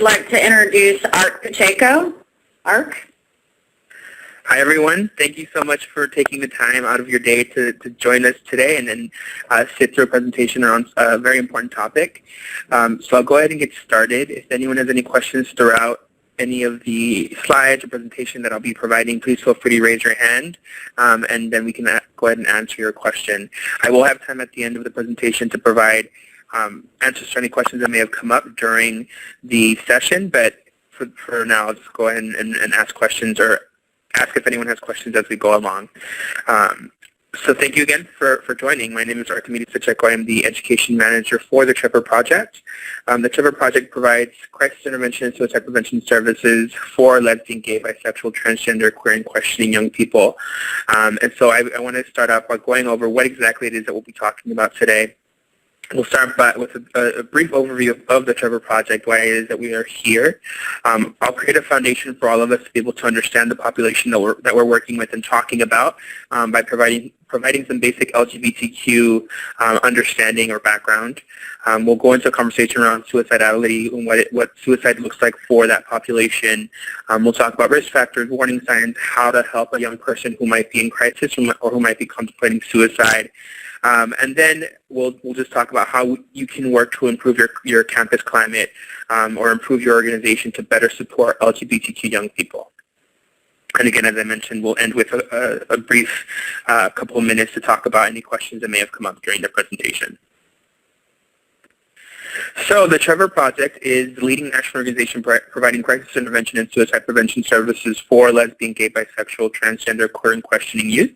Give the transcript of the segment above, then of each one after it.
I'd like to introduce Art Pacheco. Art? Hi, everyone. Thank you so much for taking the time out of your day to join us today and then sit through a presentation around a very important topic. So I'll go ahead and get started. If anyone has any questions throughout any of the slides or presentation that I'll be providing, please feel free to raise your hand, and then we can go ahead and answer your question. I will have time at the end of the presentation to provide answers to any questions that may have come up during the session, but for now, I'll just go ahead and ask questions or ask if anyone has questions as we go along. So thank you again for joining. My name is Archimedes Pacheco. I am the Education Manager for the Trevor Project. The Trevor Project provides crisis intervention and suicide prevention services for lesbian, gay, bisexual, transgender, queer, and questioning young people. And so I want to start off by going over what exactly it is that we'll be talking about today. We'll start with a brief overview of the Trevor Project, why it is that we are here. I'll create a foundation for all of us to be able to understand the population that we're working with and talking about by providing some basic LGBTQ understanding or background. We'll go into a conversation around suicidality and what suicide looks like for that population. We'll talk about risk factors, warning signs, how to help a young person who might be in crisis or who might be contemplating suicide. And then we'll just talk about how you can work to improve your campus climate or improve your organization to better support LGBTQ young people. And again, as I mentioned, we'll end with a brief couple of minutes to talk about any questions that may have come up during the presentation. So the Trevor Project is the leading national organization providing crisis intervention and suicide prevention services for lesbian, gay, bisexual, transgender, queer, and questioning youth.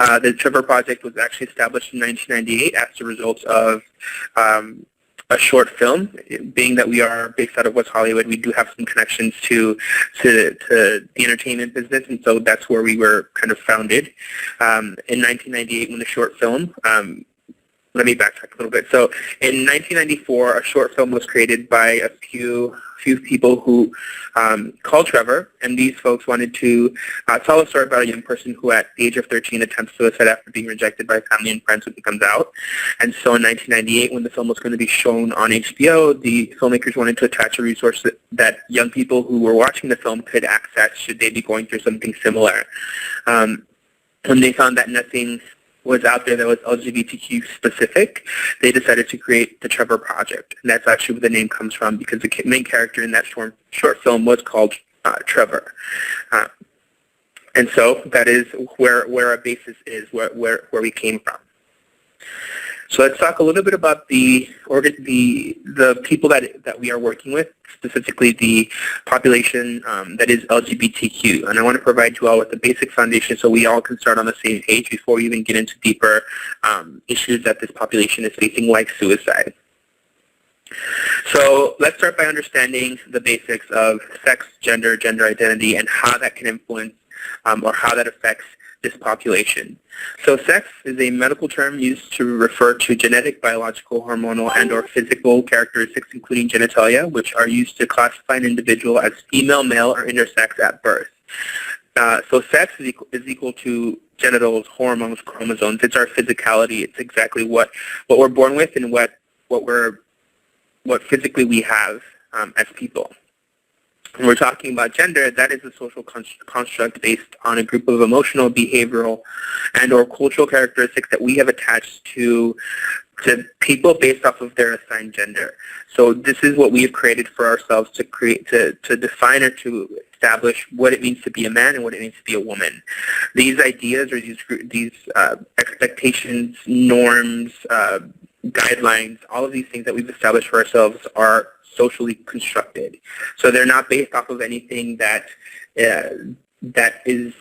The Trevor Project was actually established in 1998 as a result of a short film. Being that we are based out of West Hollywood, we do have some connections to the entertainment business, and so that's where we were kind of founded. In 1998, when the short film, let me backtrack a little bit. So in 1994, a short film was created by a few people who called Trevor, and these folks wanted to tell a story about a young person who at the age of 13 attempts suicide after being rejected by family and friends when he comes out. And so in 1998, when the film was going to be shown on HBO, the filmmakers wanted to attach a resource that young people who were watching the film could access should they be going through something similar. When they found that nothing was out there that was LGBTQ specific, they decided to create the Trevor Project. And that's actually where the name comes from, because the main character in that short film was called Trevor. And so that is where our basis is, where we came from. So let's talk a little bit about the people that we are working with, specifically the population that is LGBTQ. And I want to provide you all with a basic foundation so we all can start on the same page before we even get into deeper issues that this population is facing, like suicide. So let's start by understanding the basics of sex, gender identity, and how that can influence or how that affects this population. So sex is a medical term used to refer to genetic, biological, hormonal, and or physical characteristics, including genitalia, which are used to classify an individual as female, male, or intersex at birth. So sex is equal to genitals, hormones, chromosomes. It's our physicality. It's exactly what we're born with and what physically we have as people. When we're talking about gender, that is a social construct based on a group of emotional, behavioral, and or cultural characteristics that we have attached to people based off of their assigned gender. So this is what we have created for ourselves to define or to establish what it means to be a man and what it means to be a woman. These ideas or these expectations, norms, guidelines, all of these things that we've established for ourselves are socially constructed. So they're not based off of anything that is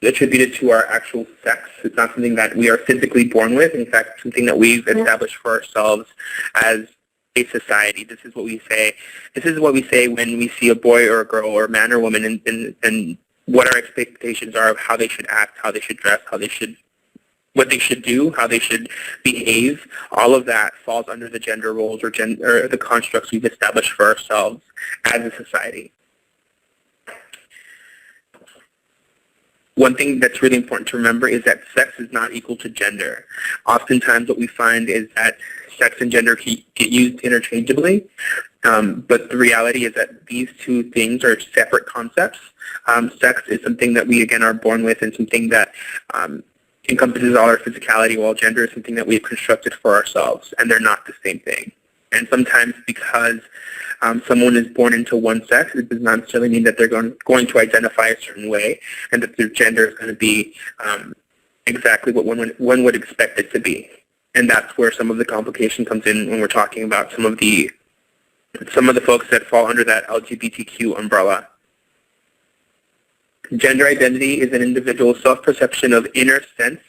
attributed to our actual sex. It's not something that we are physically born with. In fact, something that we've established for ourselves as a society. This is what we say. This is what we say when we see a boy or a girl or a man or woman, and what our expectations are of how they should act, how they should dress, what they should do, how they should behave. All of that falls under the gender roles or the constructs we've established for ourselves as a society. One thing that's really important to remember is that sex is not equal to gender. Oftentimes what we find is that sex and gender get used interchangeably, But the reality is that these two things are separate concepts. Sex is something that we, again, are born with and something that encompasses all our physicality, while gender is something that we've constructed for ourselves, and they're not the same thing. And sometimes because someone is born into one sex, it does not necessarily mean that they're going to identify a certain way and that their gender is going to be exactly what one would expect it to be. And that's where some of the complication comes in when we're talking about some of the folks that fall under that LGBTQ umbrella. Gender identity is an individual's self-perception of inner sense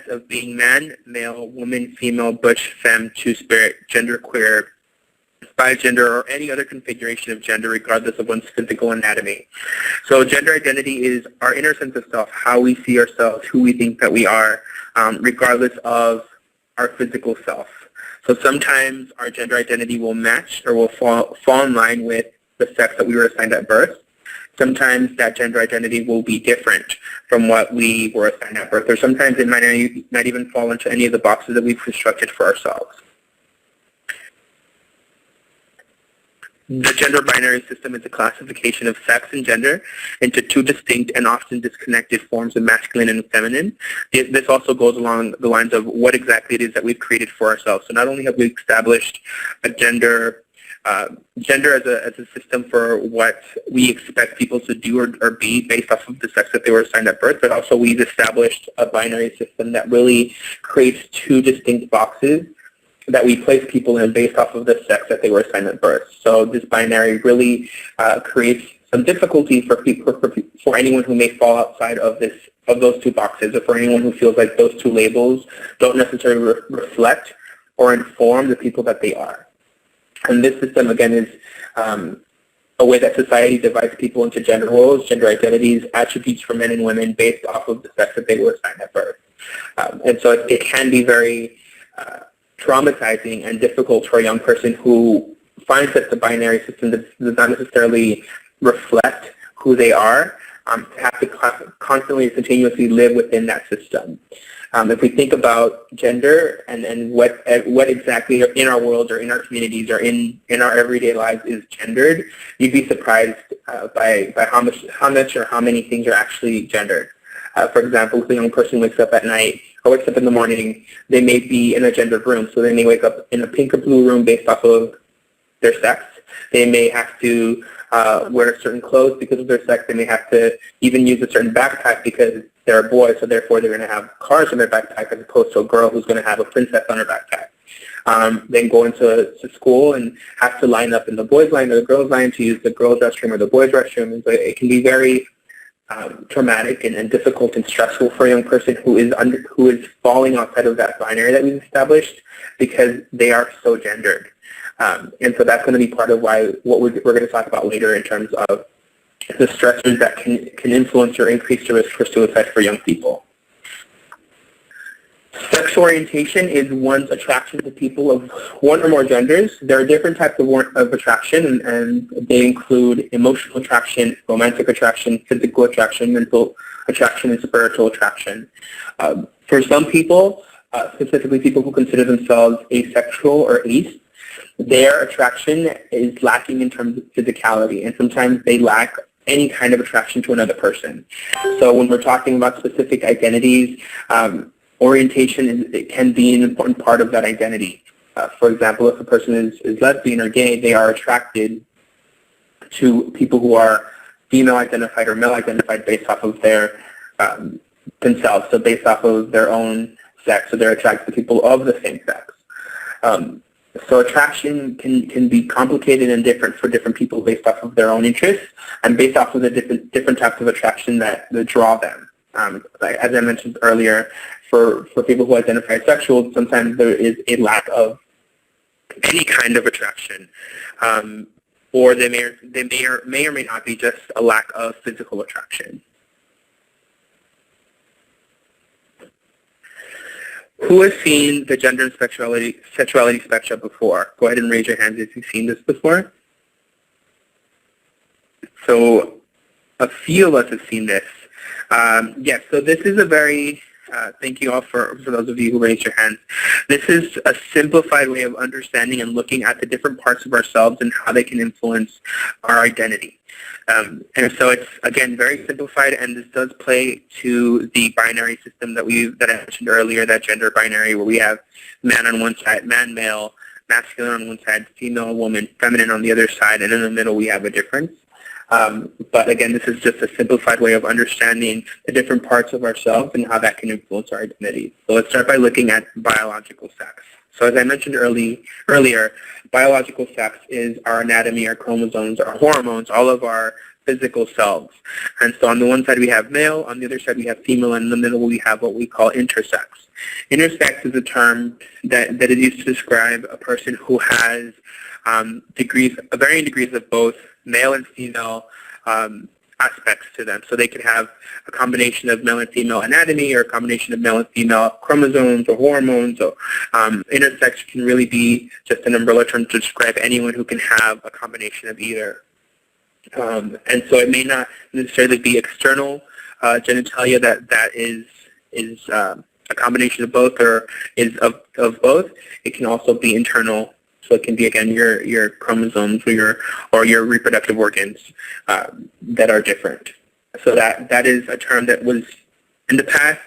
of being man, male, woman, female, butch, femme, two-spirit, genderqueer, bigender, or any other configuration of gender regardless of one's physical anatomy. So gender identity is our inner sense of self, how we see ourselves, who we think that we are, regardless of our physical self. So sometimes our gender identity will match or will fall in line with the sex that we were assigned at birth. Sometimes that gender identity will be different from what we were assigned at birth, or sometimes it might not even fall into any of the boxes that we've constructed for ourselves. The gender binary system is a classification of sex and gender into two distinct and often disconnected forms of masculine and feminine. This also goes along the lines of what exactly it is that we've created for ourselves. So not only have we established a gender as a system for what we expect people to do or be based off of the sex that they were assigned at birth, but also we've established a binary system that really creates two distinct boxes that we place people in based off of the sex that they were assigned at birth. So this binary really creates some difficulty for anyone who may fall outside of those two boxes, or for anyone who feels like those two labels don't necessarily reflect or inform the people that they are. And this system, again, is a way that society divides people into gender roles, gender identities, attributes for men and women based off of the sex that they were assigned at birth. And so it can be very traumatizing and difficult for a young person who finds that the binary system does not necessarily reflect who they are, to have to constantly and continuously live within that system. If we think about gender and what exactly in our world or in our communities or in our everyday lives is gendered, you'd be surprised by how much or how many things are actually gendered. For example, if a young person wakes up at night or wakes up in the morning, they may be in a gendered room. So they may wake up in a pink or blue room based off of their sex. They may have to wear certain clothes because of their sex. They may have to even use a certain backpack because they're a boy, so therefore they're going to have cars in their backpack as opposed to a girl who's going to have a princess on her backpack. Then go into school and have to line up in the boys' line or the girls' line to use the girls' restroom or the boys' restroom. And so it can be very traumatic and difficult and stressful for a young person who is falling outside of that binary that we've established because they are so gendered. And so that's going to be part of what we're going to talk about later in terms of the stressors that can influence or increase the risk for suicide for young people. Sexual orientation is one's attraction to people of one or more genders. There are different types of attraction, and they include emotional attraction, romantic attraction, physical attraction, mental attraction, and spiritual attraction. For some people, specifically people who consider themselves asexual or ace, their attraction is lacking in terms of physicality, and sometimes they lack any kind of attraction to another person. So when we're talking about specific identities, orientation it can be an important part of that identity. For example, if a person is lesbian or gay, they are attracted to people who are female identified or male identified based off of their themselves, so based off of their own sex, so they're attracted to people of the same sex. So attraction can be complicated and different for different people based off of their own interests and based off of the different types of attraction that draw them. Like, as I mentioned earlier, for people who identify as sexual, sometimes there is a lack of any kind of attraction, or they may or may not be just a lack of physical attraction. Who has seen the gender and sexuality spectrum before? Go ahead and raise your hands if you've seen this before. So a few of us have seen this. Yes, so this is a very Thank you all for those of you who raised your hands. This is a simplified way of understanding and looking at the different parts of ourselves and how they can influence our identity. And so it's, again, very simplified, and this does play to the binary system that I mentioned earlier, that gender binary, where we have man on one side, man, male, masculine on one side, female, woman, feminine on the other side, and in the middle we have a difference. But again, this is just a simplified way of understanding the different parts of ourselves and how that can influence our identity. So let's start by looking at biological sex. So as I mentioned earlier, biological sex is our anatomy, our chromosomes, our hormones, all of our physical selves. And so on the one side we have male, on the other side we have female, and in the middle we have what we call intersex. Intersex is a term that is used to describe a person who has varying degrees of both male and female aspects to them. So they could have a combination of male and female anatomy, or a combination of male and female chromosomes or hormones. So intersex can really be just an umbrella term to describe anyone who can have a combination of either. And so it may not necessarily be external genitalia that is a combination of both, or is of both. It can also be internal. So it can be, again, your chromosomes or your reproductive organs that are different. So that is a term that was, in the past,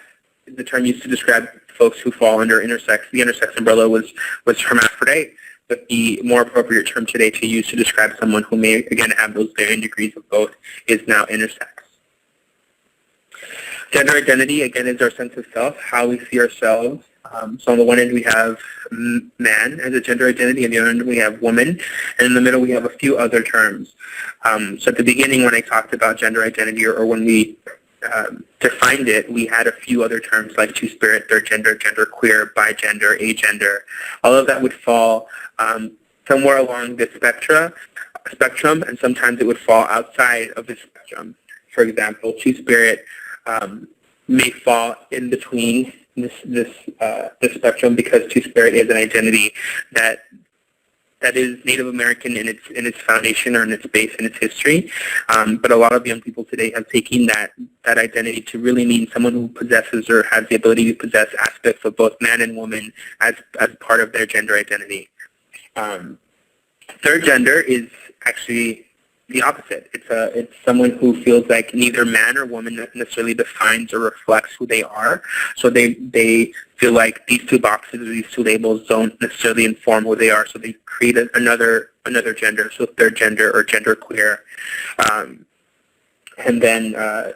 the term used to describe folks who fall under intersex. The intersex umbrella was hermaphrodite, but the more appropriate term today to use to describe someone who may, again, have those varying degrees of both is now intersex. Gender identity, again, is our sense of self, how we see ourselves. So on the one end we have man as a gender identity, and the other end we have woman, and in the middle we have a few other terms. So at the beginning, when I talked about gender identity, or when we defined it, we had a few other terms like two-spirit, third gender, genderqueer, bigender, agender. All of that would fall somewhere along the spectrum, and sometimes it would fall outside of the spectrum. For example, two-spirit may fall in between this spectrum, because two-spirit is an identity that is Native American in its foundation, or in its base, in its history. But a lot of young people today have taken that identity to really mean someone who possesses or has the ability to possess aspects of both man and woman as part of their gender identity. Third gender is actually the opposite. It's someone who feels like neither man or woman necessarily defines or reflects who they are. So they feel like these two boxes, these two labels, don't necessarily inform who they are. So they create another gender, so third gender or genderqueer. And then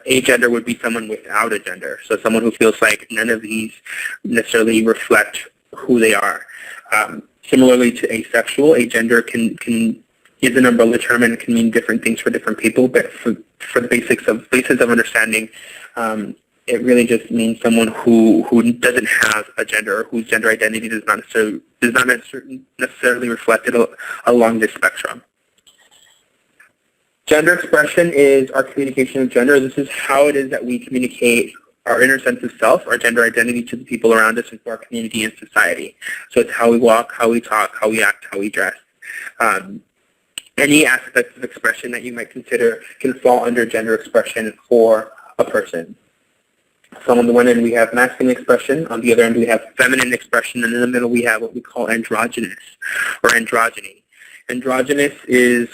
agender would be someone without a gender. So someone who feels like none of these necessarily reflect who they are. Similarly to asexual, agender is an umbrella term and can mean different things for different people, but for the basis of understanding, it really just means someone who doesn't have a gender, or whose gender identity does not necessarily reflect it along this spectrum. Gender expression is our communication of gender. This is how it is that we communicate our inner sense of self, our gender identity, to the people around us and to our community and society. So it's how we walk, how we talk, how we act, how we dress. Any aspects of expression that you might consider can fall under gender expression for a person. So on the one end we have masculine expression, on the other end we have feminine expression, and in the middle we have what we call androgynous or androgyny. Androgynous is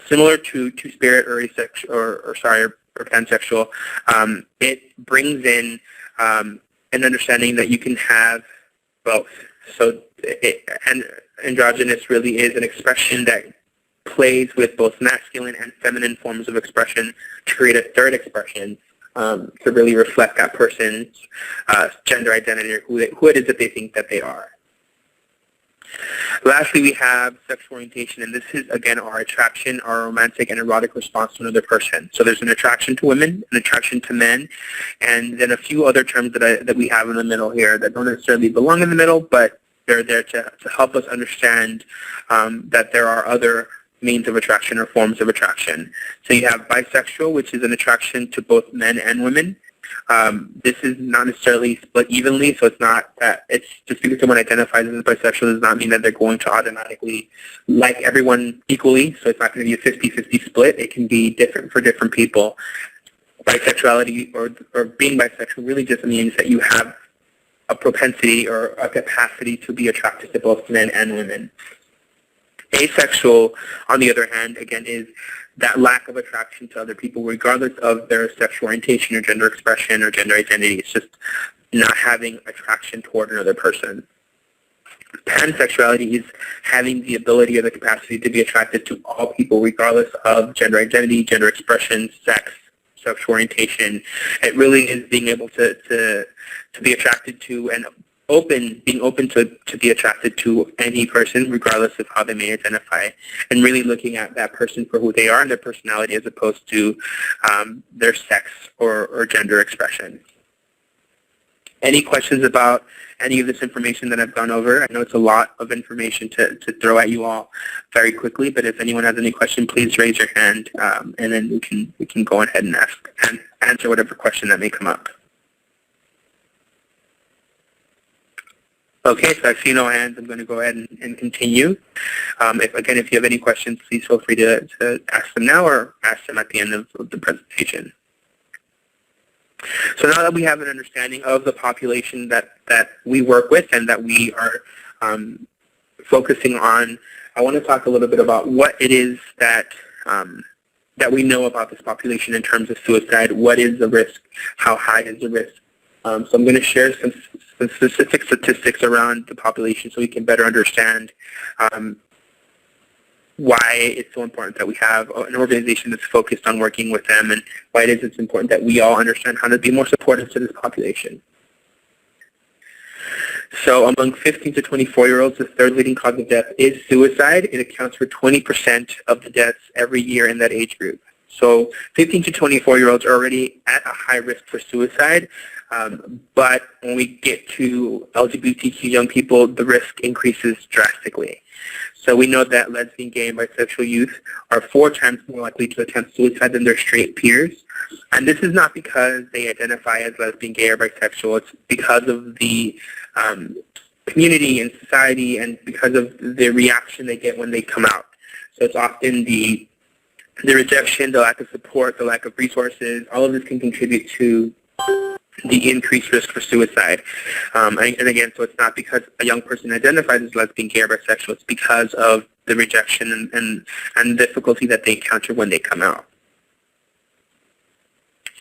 similar to two-spirit or asexual, or pansexual. It brings in an understanding that you can have both. So androgynous really is an expression that plays with both masculine and feminine forms of expression to create a third expression to really reflect that person's gender identity, or who it is that they think that they are. Lastly, we have sexual orientation, and this is, again, our attraction, our romantic and erotic response to another person. So there's an attraction to women, an attraction to men, and then a few other terms that we have in the middle here that don't necessarily belong in the middle, but they're there to help us understand that there are other means of attraction or forms of attraction. So you have bisexual, which is an attraction to both men and women. This is not necessarily split evenly, so it's not that it's just because someone identifies as bisexual does not mean that they're going to automatically like everyone equally. So it's not going to be a 50-50 split. It can be different for different people. bisexuality or being bisexual really just means that you have a propensity or a capacity to be attracted to both men and women. Asexual, on the other hand, again, is that lack of attraction to other people regardless of their sexual orientation or gender expression or gender identity. It's just not having attraction toward another person. Pansexuality is having the ability or the capacity to be attracted to all people regardless of gender identity, gender expression, sex, sexual orientation. It really is being able to be attracted to and being open to be attracted to any person regardless of how they may identify, and really looking at that person for who they are and their personality as opposed to their sex or gender expression. Any questions about any of this information that I've gone over? I know it's a lot of information to throw at you all very quickly, but if anyone has any question, please raise your hand, and then we can go ahead and answer whatever question that may come up. Okay, so I see no hands. I'm going to go ahead and continue. If you have any questions, please feel free to ask them now or ask them at the end of the presentation. So now that we have an understanding of the population that we work with and that we are focusing on, I want to talk a little bit about what it is that we know about this population in terms of suicide. What is the risk? How high is the risk? So I'm going to share some specific statistics around the population so we can better understand why it's so important that we have an organization that's focused on working with them, and why it's important that we all understand how to be more supportive to this population. So among 15 to 24-year-olds, the third leading cause of death is suicide. It accounts for 20% of the deaths every year in that age group. So 15 to 24-year-olds are already at a high risk for suicide, but when we get to LGBTQ young people, the risk increases drastically. So we know that lesbian, gay, and bisexual youth are 4 times more likely to attempt suicide than their straight peers. And this is not because they identify as lesbian, gay, or bisexual. It's because of the community and society and because of the reaction they get when they come out. So it's often the rejection, the lack of support, the lack of resources. All of this can contribute to the increased risk for suicide. And again, so it's not because a young person identifies as lesbian, gay, or bisexual. It's because of the rejection and the difficulty that they encounter when they come out.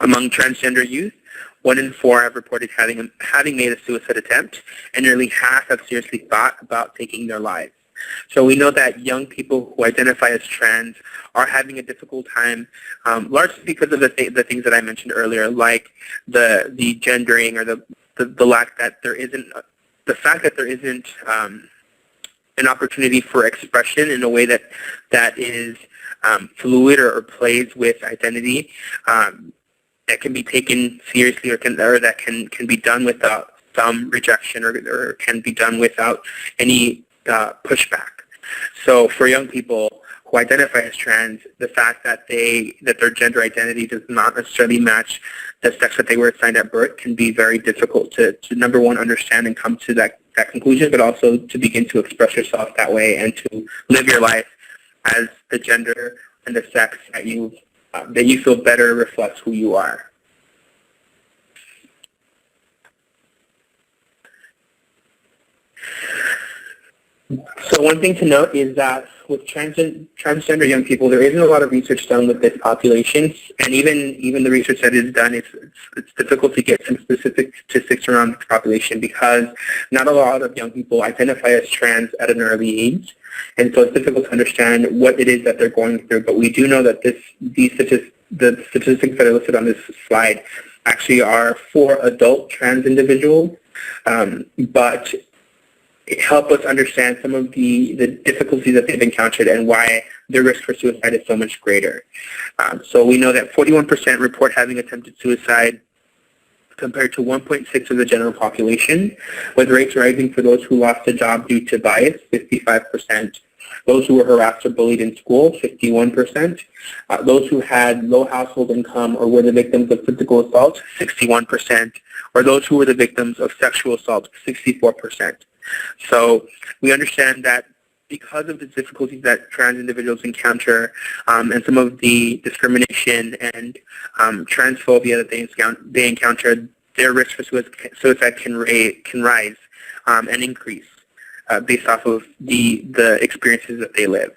Among transgender youth, 1 in 4 have reported having made a suicide attempt, and nearly half have seriously thought about taking their lives. So we know that young people who identify as trans are having a difficult time, largely because of the things that I mentioned earlier, like the gendering or the lack that there isn't, the fact that there isn't an opportunity for expression in a way that is fluid or plays with identity, that can be taken seriously or that can be done without some rejection or can be done without any pushback. So for young people who identify as trans, the fact that their gender identity does not necessarily match the sex that they were assigned at birth can be very difficult to number one, understand and come to that conclusion, but also to begin to express yourself that way and to live your life as the gender and the sex that you feel better reflects who you are. So one thing to note is that with transgender young people, there isn't a lot of research done with this population, and even the research that is done, it's difficult to get some specific statistics around the population because not a lot of young people identify as trans at an early age, and so it's difficult to understand what it is that they're going through. But we do know that the statistics that are listed on this slide actually are for adult trans individuals, but it helps us understand some of the difficulties that they've encountered and why their risk for suicide is so much greater. So we know that 41% report having attempted suicide compared to 1.6 of the general population, with rates rising for those who lost a job due to bias, 55%, those who were harassed or bullied in school, 51%, those who had low household income or were the victims of physical assault, 61%, or those who were the victims of sexual assault, 64%. So we understand that because of the difficulties that trans individuals encounter and some of the discrimination and transphobia that they encounter, their risk for suicide can rise and increase based off of the experiences that they lived.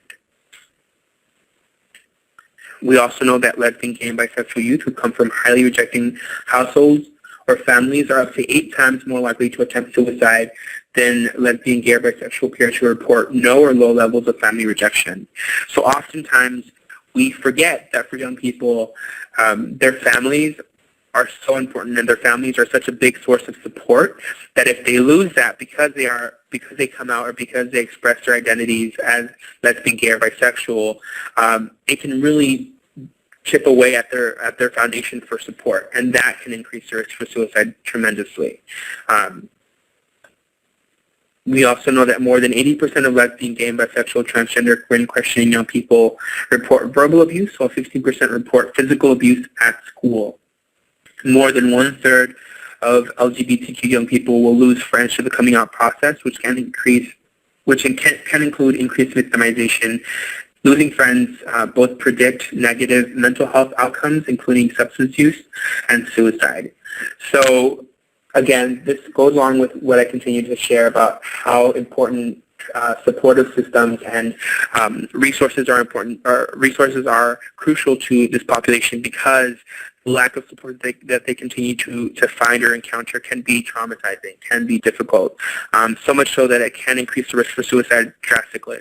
We also know that lesbian, gay, and bisexual youth who come from highly rejecting households or families are up to 8 times more likely to attempt suicide than lesbian, gay, or bisexual peers who report no or low levels of family rejection. So oftentimes we forget that for young people, their families are so important, and their families are such a big source of support that if they lose that because they come out or because they express their identities as lesbian, gay, or bisexual, it can really chip away at their foundation for support, and that can increase the risk for suicide tremendously. We also know that more than 80% of lesbian, gay, and bisexual, transgender, queer, and questioning young people report verbal abuse, while 15% report physical abuse at school. More than 1/3 of LGBTQ young people will lose friends to the coming out process, which can include increased victimization. Losing friends both predict negative mental health outcomes, including substance use and suicide. So again, this goes along with what I continue to share about how important supportive systems and resources are important. Resources are crucial to this population because the lack of support that they continue to find or encounter can be traumatizing, can be difficult, so much so that it can increase the risk for suicide drastically.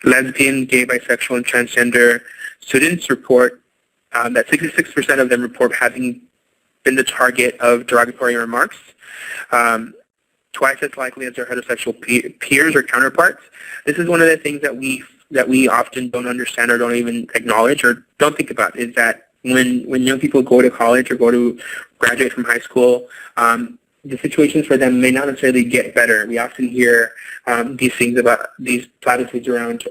Lesbian, gay, bisexual, and transgender students report that 66% of them report having been the target of derogatory remarks, twice as likely as their heterosexual peers or counterparts. This is one of the things that we often don't understand or don't even acknowledge or don't think about, is that when young people go to college or go to graduate from high school, the situations for them may not necessarily get better. We often hear these things about these platitudes around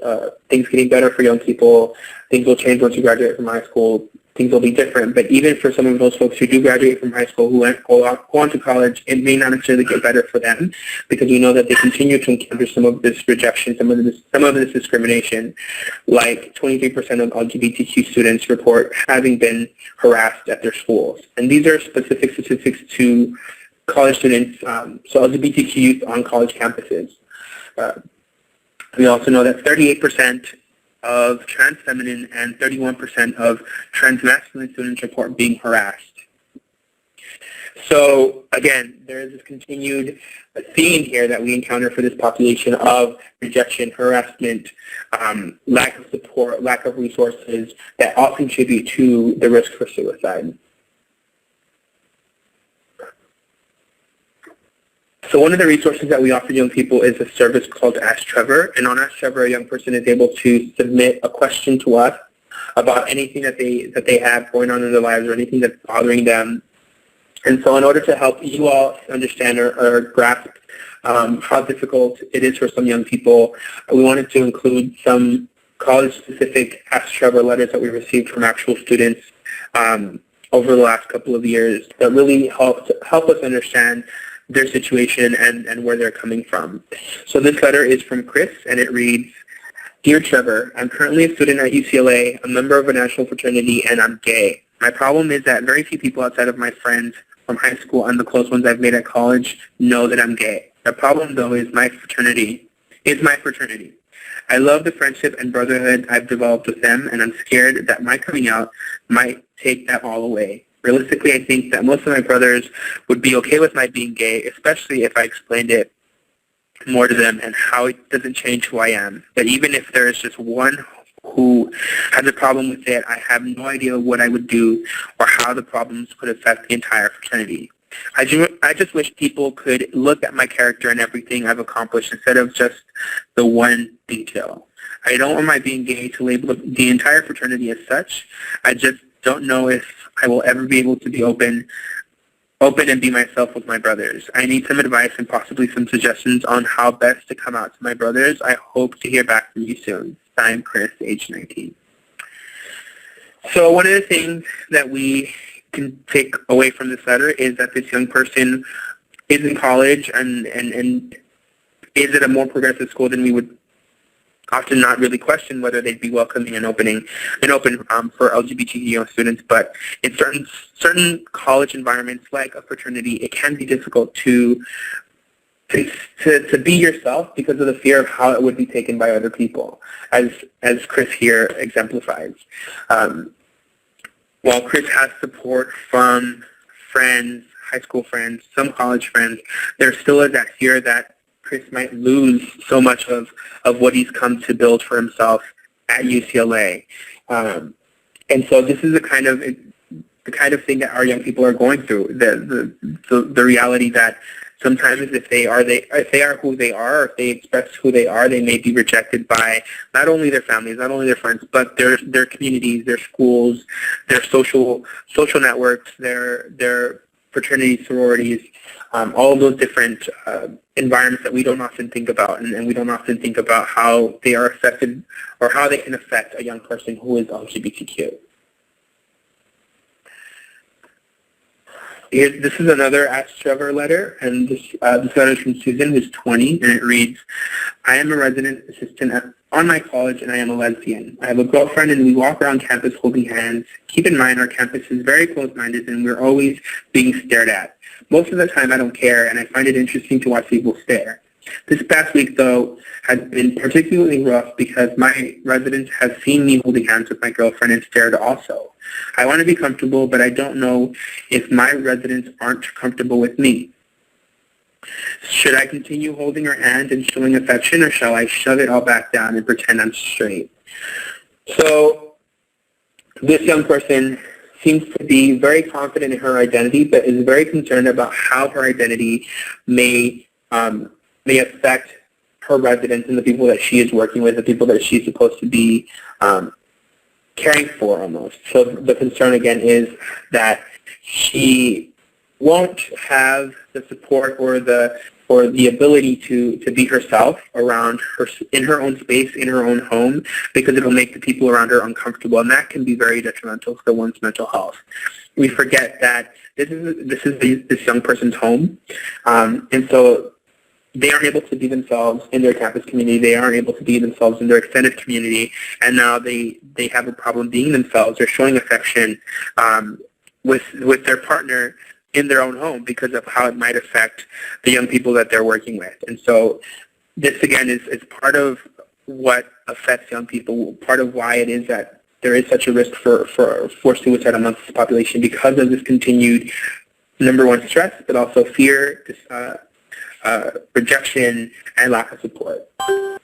things getting better for young people, things will change once you graduate from high school, things will be different. But even for some of those folks who do graduate from high school, who go on to college, it may not necessarily get better for them, because we know that they continue to encounter some of this rejection, some of this discrimination. Like 23% of LGBTQ students report having been harassed at their schools. And these are specific statistics to college students, so LGBTQ youth on college campuses. We also know that 38% of trans feminine and 31% of trans masculine students report being harassed. So again, there is this continued theme here that we encounter for this population of rejection, harassment, lack of support, lack of resources that all contribute to the risk for suicide. So one of the resources that we offer young people is a service called Ask Trevor. And on Ask Trevor, a young person is able to submit a question to us about anything that they have going on in their lives or anything that's bothering them. And so in order to help you all understand or grasp how difficult it is for some young people, we wanted to include some college-specific Ask Trevor letters that we received from actual students over the last couple of years that really help us understand their situation and where they're coming from. So this letter is from Chris, and it reads, "Dear Trevor, I'm currently a student at UCLA, a member of a national fraternity, and I'm gay. My problem is that very few people outside of my friends from high school and the close ones I've made at college know that I'm gay. The problem, though, is my fraternity. I love the friendship and brotherhood I've developed with them, and I'm scared that my coming out might take that all away. Realistically, I think that most of my brothers would be okay with my being gay, especially if I explained it more to them and how it doesn't change who I am. But even if there is just one who has a problem with it, I have no idea what I would do or how the problems could affect the entire fraternity. I just wish people could look at my character and everything I've accomplished instead of just the one detail. I don't want my being gay to label the entire fraternity as such. I just don't know if I will ever be able to be open and be myself with my brothers. I need some advice and possibly some suggestions on how best to come out to my brothers. I hope to hear back from you soon. Signed, Chris, age 19. So one of the things that we can take away from this letter is that this young person is in college and is at a more progressive school, then we would often not really question whether they'd be welcoming and open for LGBTQ students. But in certain college environments, like a fraternity, it can be difficult to be yourself because of the fear of how it would be taken by other people, as Chris here exemplifies. While Chris has support from friends, high school friends, some college friends, there still is that fear that Chris might lose so much of what he's come to build for himself at UCLA. And so this is the kind of thing that our young people are going through, the reality that sometimes if they are who they are, or if they express who they are, they may be rejected by not only their families, not only their friends, but their communities, their schools, their social networks, their fraternities, sororities, all of those different environments that we don't often think about, and we don't often think about how they are affected or how they can affect a young person who is LGBTQ. This is another Ask Trevor letter, and this letter is from Susan, who's 20, and it reads, I am a resident assistant on my college, and I am a lesbian. I have a girlfriend, and we walk around campus holding hands. Keep in mind, our campus is very close-minded, and we're always being stared at. Most of the time, I don't care, and I find it interesting to watch people stare. This past week, though, has been particularly rough because my residents have seen me holding hands with my girlfriend and stared also. I want to be comfortable, but I don't know if my residents aren't comfortable with me. Should I continue holding her hand and showing affection, or shall I shove it all back down and pretend I'm straight? So this young person seems to be very confident in her identity, but is very concerned about how her identity may affect her residents and the people that she is working with, the people that she's supposed to be caring for almost. So the concern again is that she won't have the support or the ability to be herself around her, in her own space, in her own home, because it'll make the people around her uncomfortable, and that can be very detrimental for one's mental health. We forget that this is this young person's home, and so they aren't able to be themselves in their campus community. They aren't able to be themselves in their extended community, and now they have a problem being themselves or showing affection with their partner in their own home because of how it might affect the young people that they're working with. And so this, again, is part of what affects young people, part of why it is that there is such a risk for suicide amongst this population because of this continued, number one, stress, but also fear, rejection, and lack of support. Does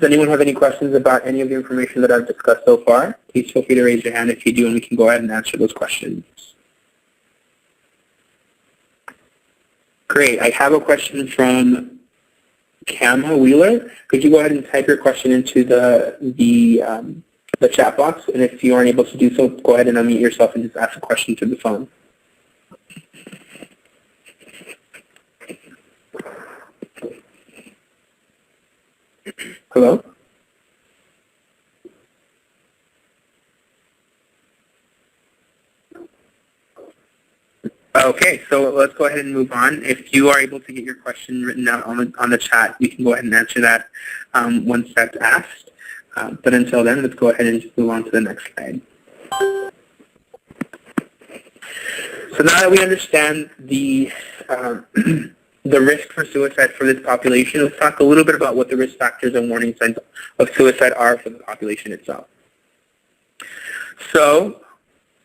anyone have any questions about any of the information that I've discussed so far? Please feel free to raise your hand if you do, and we can go ahead and answer those questions. Great. I have a question from Kama Wheeler. Could you go ahead and type your question into the chat box? And if you aren't able to do so, go ahead and unmute yourself and just ask a question through the phone. Hello? Okay, so let's go ahead and move on. If you are able to get your question written out on the chat, we can go ahead and answer that once that's asked. But until then, let's go ahead and just move on to the next slide. So now that we understand the risk for suicide for this population, let's talk a little bit about what the risk factors and warning signs of suicide are for the population itself. So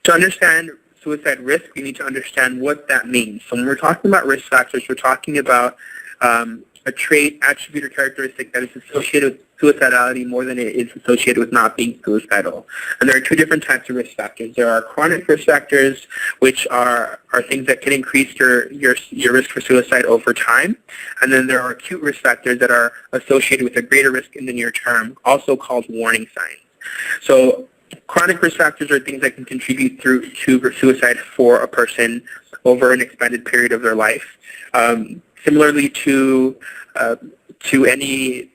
to understand suicide risk, we need to understand what that means. So when we're talking about risk factors, we're talking about a trait, attribute, or characteristic that is associated with suicidality more than it is associated with not being suicidal. And there are two different types of risk factors. There are chronic risk factors, which are things that can increase your risk for suicide over time. And then there are acute risk factors that are associated with a greater risk in the near term, also called warning signs. So chronic risk factors are things that can contribute to suicide for a person over an expanded period of their life. Similarly to any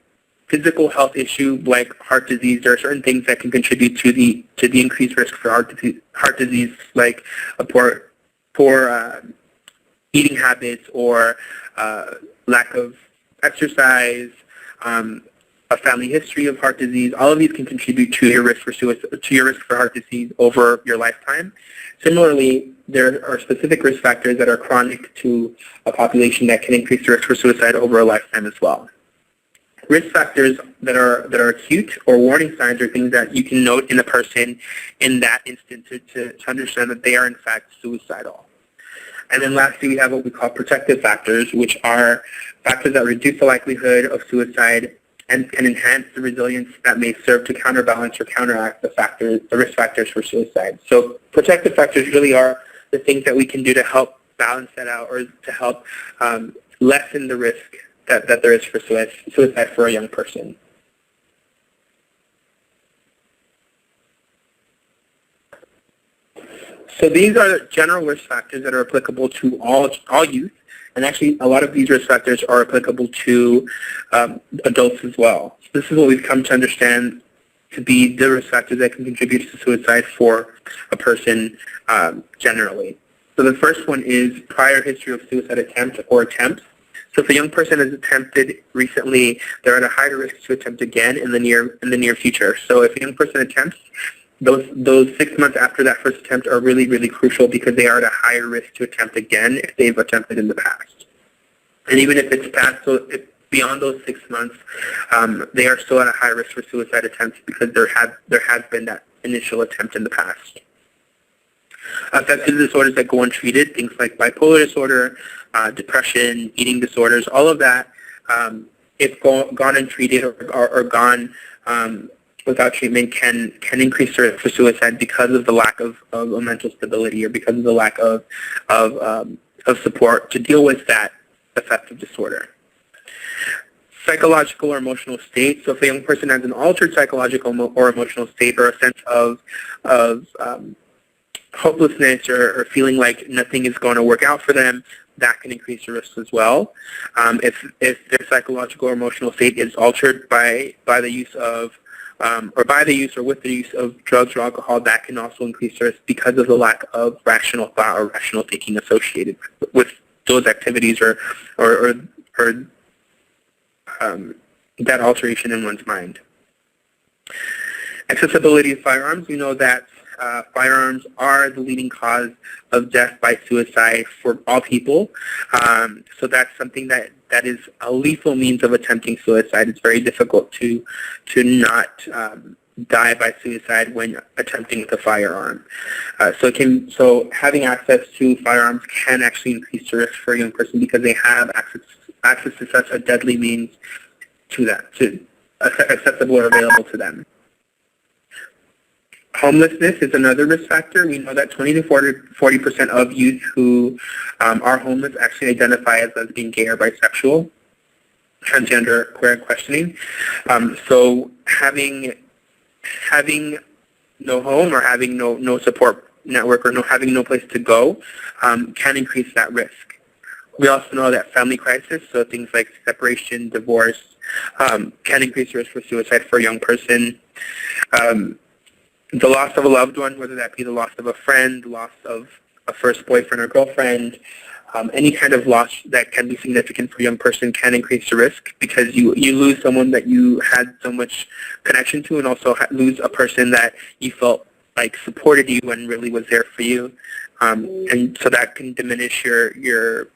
physical health issue like heart disease, there are certain things that can contribute to the increased risk for heart disease, like a poor eating habits or lack of exercise, a family history of heart disease, all of these can contribute to your risk for heart disease over your lifetime. Similarly, there are specific risk factors that are chronic to a population that can increase the risk for suicide over a lifetime as well. Risk factors that are acute or warning signs are things that you can note in a person in that instance to understand that they are in fact suicidal. And then lastly, we have what we call protective factors, which are factors that reduce the likelihood of suicide and can enhance the resilience that may serve to counterbalance or counteract the risk factors for suicide. So protective factors really are the things that we can do to help balance that out or to help lessen the risk that there is for suicide for a young person. So these are general risk factors that are applicable to all youth, and actually a lot of these risk factors are applicable to adults as well. So this is what we've come to understand to be the risk factors that can contribute to suicide for a person generally. So the first one is prior history of suicide attempt or attempts. So if a young person has attempted recently, they're at a higher risk to attempt again in the near future. So if a young person attempts, those 6 months after that first attempt are really, really crucial because they are at a higher risk to attempt again if they've attempted in the past. And even if it's past, so if beyond those 6 months, they are still at a high risk for suicide attempts because there has been that initial attempt in the past. Affective disorders that go untreated, things like bipolar disorder, depression, eating disorders, all of that, if gone untreated or gone without treatment can increase the risk for suicide because of the lack of mental stability or because of the lack of support to deal with that affective disorder. Psychological or emotional state. So if a young person has an altered psychological or emotional state or a sense of hopelessness or feeling like nothing is going to work out for them, that can increase the risk as well. If their psychological or emotional state is altered by the use of or with the use of drugs or alcohol, that can also increase the risk because of the lack of rational thought or rational thinking associated with those activities or that alteration in one's mind. Accessibility of firearms. We know that firearms are the leading cause of death by suicide for all people. So that's something that is a lethal means of attempting suicide. It's very difficult to not die by suicide when attempting with a firearm. So having access to firearms can actually increase the risk for a young person because they have access to such a deadly means accessible or available to them. Homelessness is another risk factor. We know that 20 to 40% of youth who are homeless actually identify as lesbian, gay, or bisexual, transgender, queer, and questioning. So having no home or having no support network or having no place to go can increase that risk. We also know that family crisis, so things like separation, divorce, can increase the risk for suicide for a young person. The loss of a loved one, whether that be the loss of a friend, loss of a first boyfriend or girlfriend, any kind of loss that can be significant for a young person can increase the risk because you lose someone that you had so much connection to and also lose a person that you felt like supported you and really was there for you. And so that can diminish your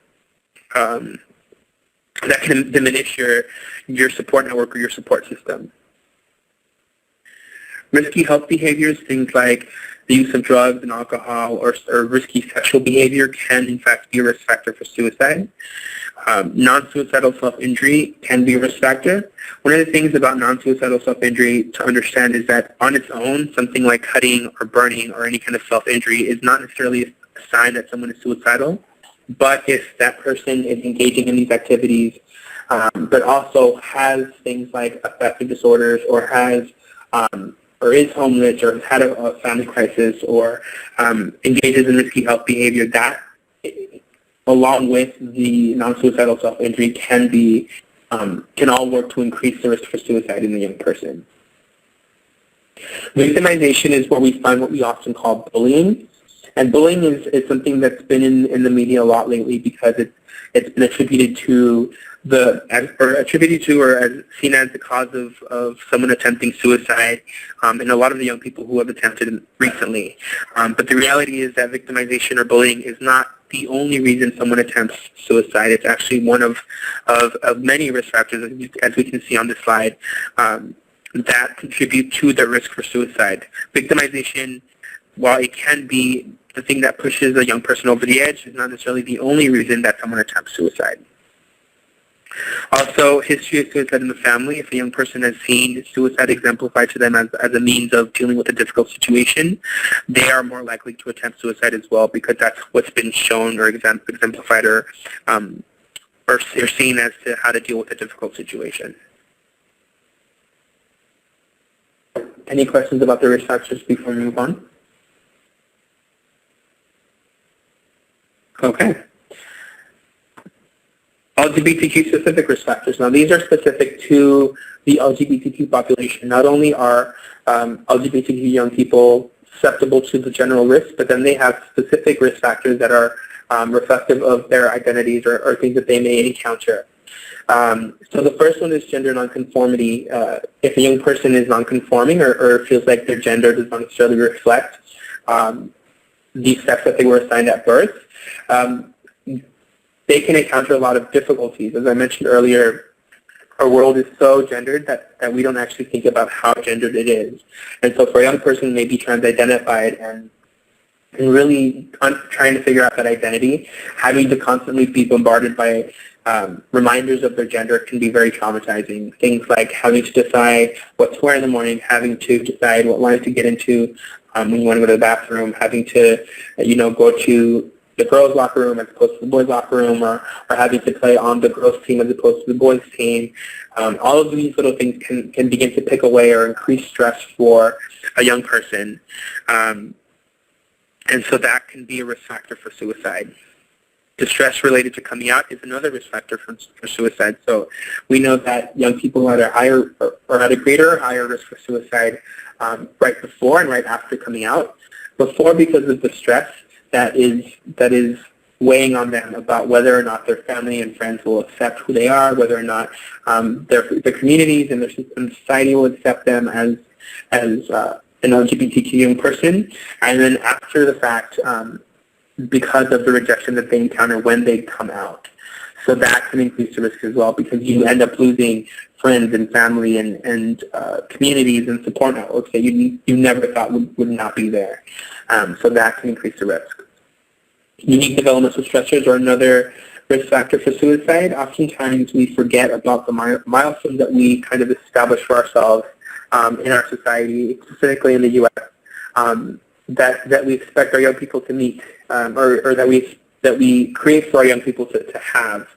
support network or your support system. Risky health behaviors, things like the use of drugs and alcohol or risky sexual behavior can in fact be a risk factor for suicide. Non-suicidal self-injury can be a risk factor. One of the things about non-suicidal self-injury to understand is that on its own, something like cutting or burning or any kind of self-injury is not necessarily a sign that someone is suicidal. But if that person is engaging in these activities, but also has things like affective disorders or has or is homeless or has had a family crisis or engages in risky health behavior, that along with the non-suicidal self-injury can all work to increase the risk for suicide in the young person. Victimization is where we find what we often call bullying. And bullying is something that's been in the media a lot lately because it's been attributed to or as seen as the cause of someone attempting suicide, and a lot of the young people who have attempted recently. But the reality is that victimization or bullying is not the only reason someone attempts suicide. It's actually one of many risk factors, as we can see on this slide, that contribute to the risk for suicide. Victimization, while it can be the thing that pushes a young person over the edge, is not necessarily the only reason that someone attempts suicide. Also, history of suicide in the family. If a young person has seen suicide exemplified to them as a means of dealing with a difficult situation, they are more likely to attempt suicide as well, because that's what's been shown or exemplified or seen as to how to deal with a difficult situation. Any questions about the risk factors before we move on? Okay. LGBTQ specific risk factors. Now, these are specific to the LGBTQ population. Not only are LGBTQ young people susceptible to the general risk, but then they have specific risk factors that are reflective of their identities or things that they may encounter. So the first one is gender nonconformity. If a young person is nonconforming or feels like their gender does not necessarily reflect the sex that they were assigned at birth, they can encounter a lot of difficulties. As I mentioned earlier, our world is so gendered that we don't actually think about how gendered it is. And so for a young person who may be trans-identified and really trying to figure out that identity, having to constantly be bombarded by reminders of their gender can be very traumatizing. Things like having to decide what to wear in the morning, having to decide what line to get into when you want to go to the bathroom, having to, go to the girls' locker room as opposed to the boys' locker room, or having to play on the girls' team as opposed to the boys' team. All of these little things can begin to pick away or increase stress for a young person. And so that can be a risk factor for suicide. The stress related to coming out is another risk factor for suicide. So we know that young people are at a greater or higher risk for suicide right before and right after coming out. Before, because of the stress that is weighing on them about whether or not their family and friends will accept who they are, whether or not their communities and their society will accept them as an LGBTQ young person. And then after the fact, because of the rejection that they encounter when they come out. So that can increase the risk as well, because you end up losing friends and family and communities and support networks that you never thought would not be there. So that can increase the risk. Unique developmental stressors are another risk factor for suicide. Oftentimes we forget about the milestones that we kind of establish for ourselves in our society, specifically in the U.S., that we expect our young people to meet, or that we create for our young people to have.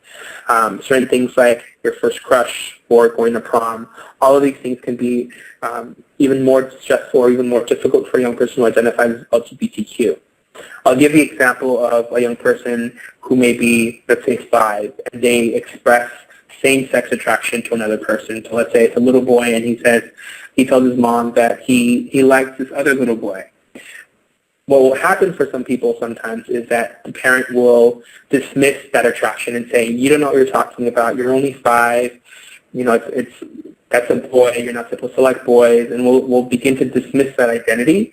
Certain things like your first crush or going to prom, all of these things can be even more stressful or even more difficult for a young person who identifies as LGBTQ. I'll give you an example of a young person who may be, let's say, 5, and they express same-sex attraction to another person. So let's say it's a little boy, and he tells his mom that he likes this other little boy. What will happen for some people sometimes is that the parent will dismiss that attraction and say, you don't know what you're talking about, you're only 5, that's a boy, you're not supposed to like boys, and we'll begin to dismiss that identity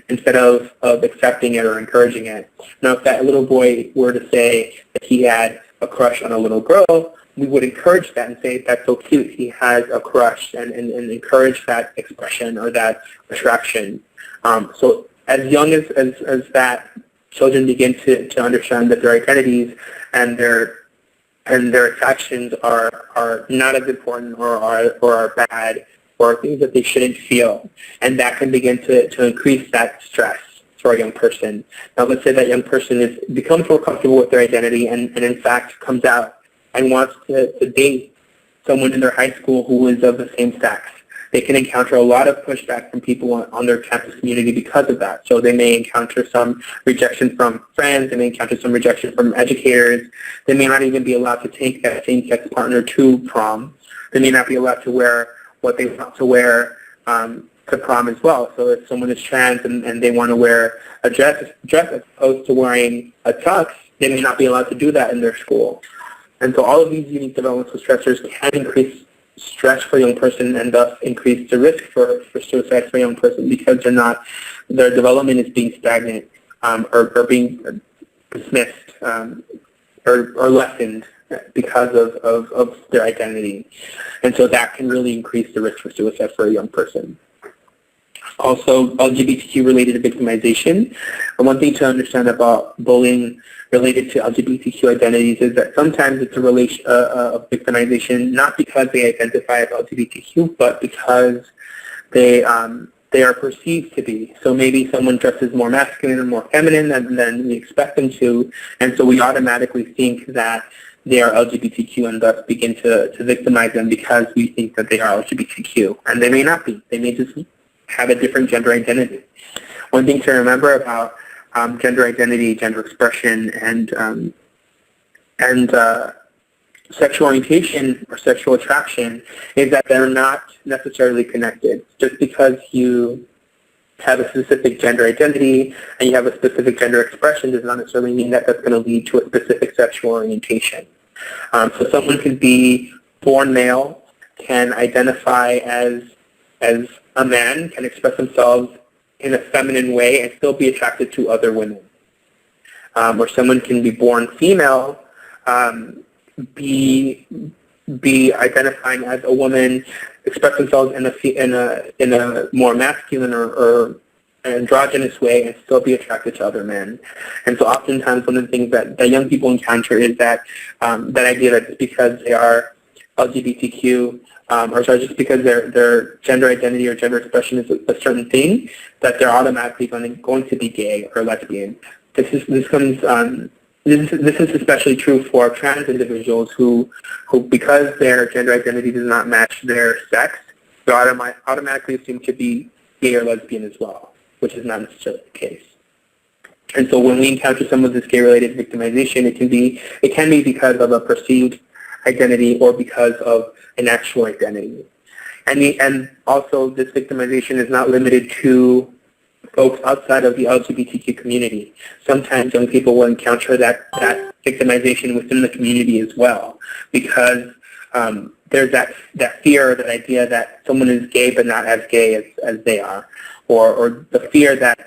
instead of accepting it or encouraging it. Now, if that little boy were to say that he had a crush on a little girl, we would encourage that and say, that's so cute, he has a crush, and encourage that expression or that attraction. So as young as that, children begin to understand that their identities and their attractions are not as important or are bad or things that they shouldn't feel. And that can begin to increase that stress for a young person. Now let's say that young person becomes more comfortable with their identity and in fact comes out and wants to date someone in their high school who is of the same sex. They can encounter a lot of pushback from people on their campus community because of that. So they may encounter some rejection from friends, they may encounter some rejection from educators, they may not even be allowed to take that same-sex partner to prom, they may not be allowed to wear what they want to wear to prom as well. So if someone is trans and they want to wear a dress as opposed to wearing a tux, they may not be allowed to do that in their school. And so all of these unique developmental stressors can increase stress for a young person and thus increase the risk for suicide for a young person because their development is being stagnant or being dismissed or lessened because of their identity. And so that can really increase the risk for suicide for a young person. Also, LGBTQ-related victimization. And one thing to understand about bullying related to LGBTQ identities is that sometimes it's a relation of victimization, not because they identify as LGBTQ, but because they are perceived to be. So maybe someone dresses more masculine or more feminine than we expect them to, and so we automatically think that they are LGBTQ and thus begin to victimize them because we think that they are LGBTQ. And they may not be. They may just have a different gender identity. One thing to remember about gender identity, gender expression, and sexual orientation or sexual attraction is that they're not necessarily connected. Just because you have a specific gender identity and you have a specific gender expression does not necessarily mean that that's going to lead to a specific sexual orientation. So someone can be born male, can identify as a man, can express themselves in a feminine way and still be attracted to other women. Or someone can be born female, be identifying as a woman, express themselves in a more masculine or androgynous way and still be attracted to other men. And so oftentimes one of the things that young people encounter is that that idea that just because they are LGBTQ, just because their gender identity or gender expression is a certain thing, that they're automatically going to be gay or lesbian. This is especially true for trans individuals who because their gender identity does not match their sex, they're automatically assumed to be gay or lesbian as well, which is not necessarily the case. And so when we encounter some of this gay-related victimization, it can be because of a perceived identity or because of an actual identity. And also this victimization is not limited to folks outside of the LGBTQ community. Sometimes young people will encounter that victimization within the community as well, because there's that fear, that idea that someone is gay but not as gay as they are, or the fear that,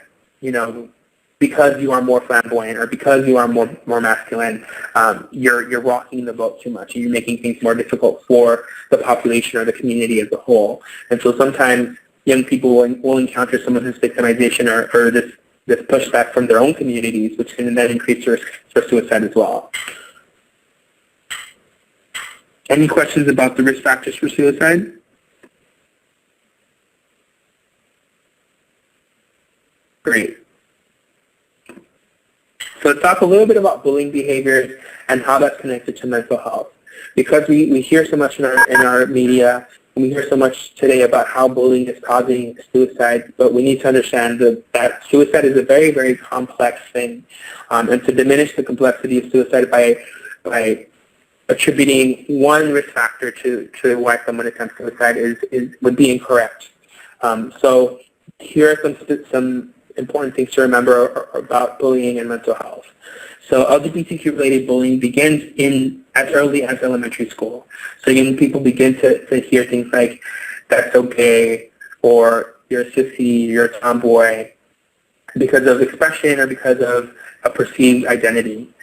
because you are more flamboyant or because you are more masculine, you're rocking the boat too much and you're making things more difficult for the population or the community as a whole. And so sometimes young people will encounter some of this victimization or this pushback from their own communities, which can then increase risk for suicide as well. Any questions about the risk factors for suicide? Great. So let's talk a little bit about bullying behaviors and how that's connected to mental health. Because we hear so much in our media, and we hear so much today about how bullying is causing suicide, but we need to understand that suicide is a very, very complex thing. And to diminish the complexity of suicide by attributing one risk factor to why someone attempts suicide would be incorrect. So here are some important things to remember about bullying and mental health. So LGBTQ-related bullying begins as early as elementary school. So young people begin to hear things like, that's okay, or you're a sissy, you're a tomboy, because of expression or because of a perceived identity.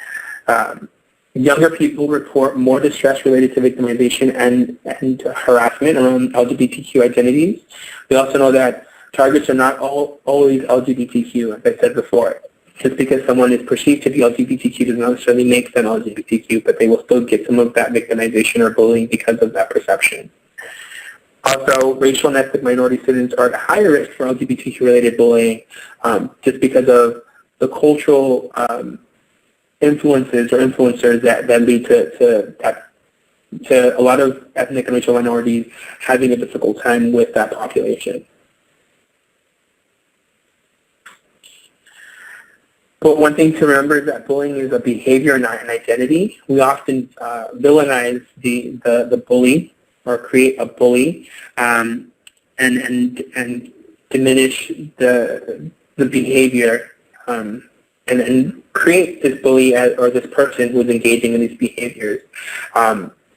Younger people report more distress related to victimization and harassment around LGBTQ identities. We also know that targets are not always LGBTQ, as I said before. Just because someone is perceived to be LGBTQ does not necessarily make them LGBTQ, but they will still get some of that victimization or bullying because of that perception. Also, racial and ethnic minority students are at higher risk for LGBTQ-related bullying just because of the cultural influences or influencers that lead to a lot of ethnic and racial minorities having a difficult time with that population. But one thing to remember is that bullying is a behavior, not an identity. We often villainize the bully or create a bully and diminish the behavior and create this bully or this person who's engaging in these behaviors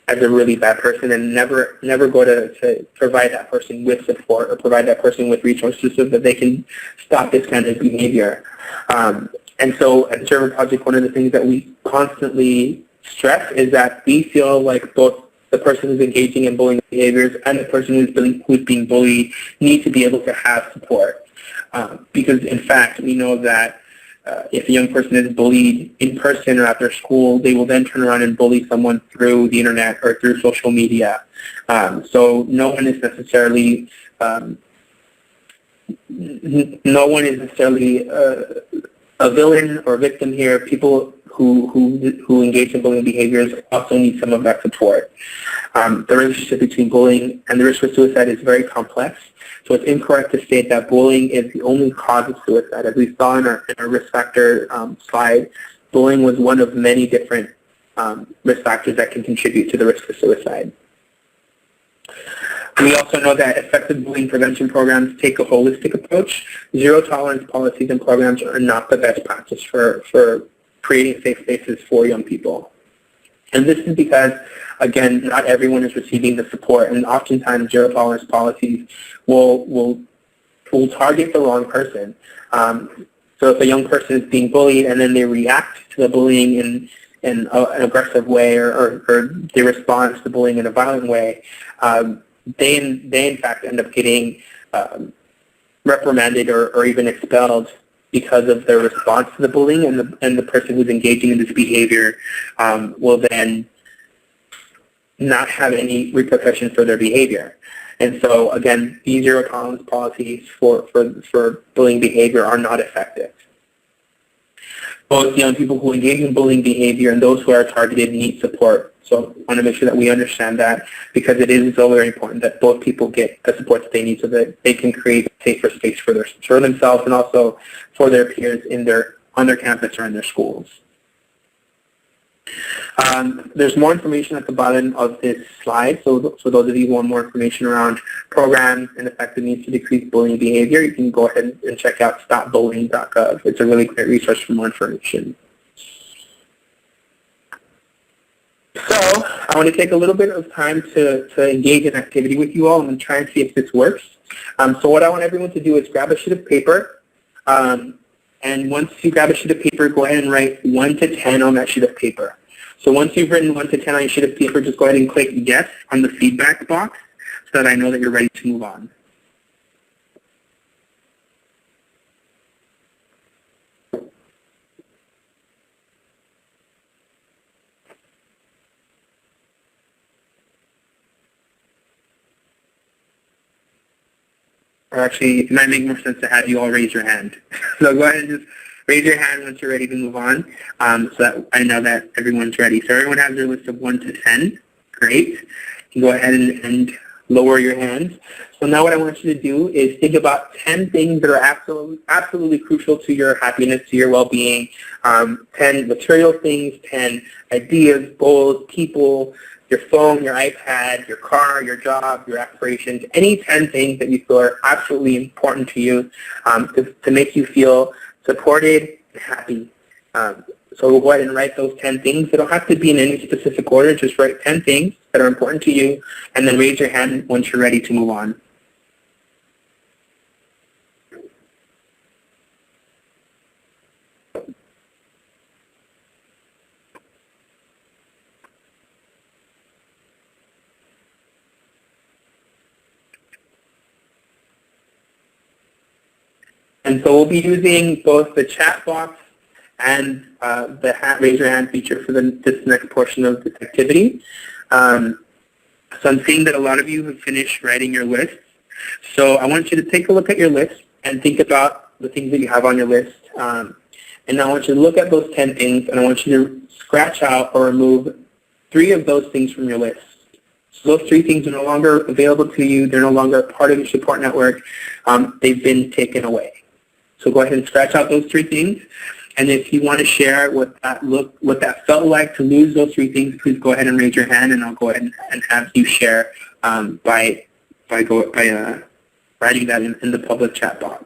as a really bad person, and never go to provide that person with support or provide that person with resources so that they can stop this kind of behavior. And so at the Trevor Project, one of the things that we constantly stress is that we feel like both the person who's engaging in bullying behaviors and the person who's being bullied need to be able to have support. Because in fact, we know that if a young person is bullied in person or at their school, they will then turn around and bully someone through the internet or through social media. So no one is necessarily a villain or victim here. People who engage in bullying behaviors also need some of that support. The relationship between bullying and the risk for suicide is very complex. So it's incorrect to state that bullying is the only cause of suicide. As we saw in our risk factor slide, bullying was one of many different risk factors that can contribute to the risk of suicide. We also know that effective bullying prevention programs take a holistic approach. Zero tolerance policies and programs are not the best practice for creating safe spaces for young people. And this is because, again, not everyone is receiving the support, and oftentimes zero tolerance policies will target the wrong person. So if a young person is being bullied and then they react to the bullying in an aggressive way or they respond to the bullying in a violent way, they in fact end up getting reprimanded or even expelled because of their response to the bullying, and the person who's engaging in this behavior will then not have any repercussions for their behavior. And so, again, these zero tolerance policies for bullying behavior are not effective. Both young people who engage in bullying behavior and those who are targeted need support. So I want to make sure that we understand that, because it is so very important that both people get the support that they need so that they can create a safer space for themselves and also for their peers on their campus or in their schools. There's more information at the bottom of this slide. So for those of you who want more information around programs and effective means to decrease bullying behavior, you can go ahead and check out stopbullying.gov. It's a really great resource for more information. So I want to take a little bit of time to engage in activity with you all and try and see if this works. So what I want everyone to do is grab a sheet of paper. And once you grab a sheet of paper, go ahead and write 1 to 10 on that sheet of paper. So once you've written 1 to 10 on your sheet of paper, just go ahead and click yes on the feedback box so that I know that you're ready to move on. Or actually, it might make more sense to have you all raise your hand. So go ahead and just raise your hand once you're ready to move on, so that I know that everyone's ready. So everyone has their list of 1 to 10. Great. You can go ahead and lower your hands. So now what I want you to do is think about 10 things that are absolutely crucial to your happiness, to your well-being. 10 material things, 10 ideas, goals, people, your phone, your iPad, your car, your job, your aspirations, any 10 things that you feel are absolutely important to you to make you feel supported and happy. So we'll go ahead and write those 10 things. They don't have to be in any specific order. Just write 10 things that are important to you, and then raise your hand once you're ready to move on. And so we'll be using both the chat box and the raise your hand feature for this next portion of this activity. So I'm seeing that a lot of you have finished writing your list. So I want you to take a look at your list and think about the things that you have on your list. And I want you to look at those 10 things, and I want you to scratch out or remove 3 of those things from your list. So those 3 things are no longer available to you. They're no longer part of your support network. They've been taken away. So go ahead and scratch out those 3 things. And if you want to share what that felt like to lose those 3 things, please go ahead and raise your hand, and I'll go ahead and have you share by writing that in the public chat box.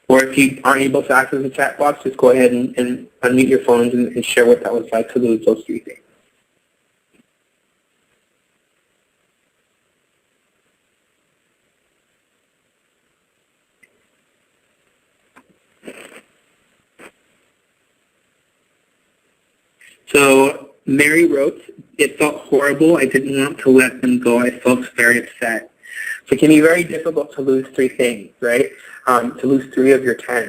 Or if you aren't able to access the chat box, just go ahead and unmute your phones and share what that was like to lose those 3 things. So Mary wrote, "It felt horrible. I didn't want to let them go. I felt very upset." So it can be very difficult to lose 3 things, right? To lose 3 of your 10.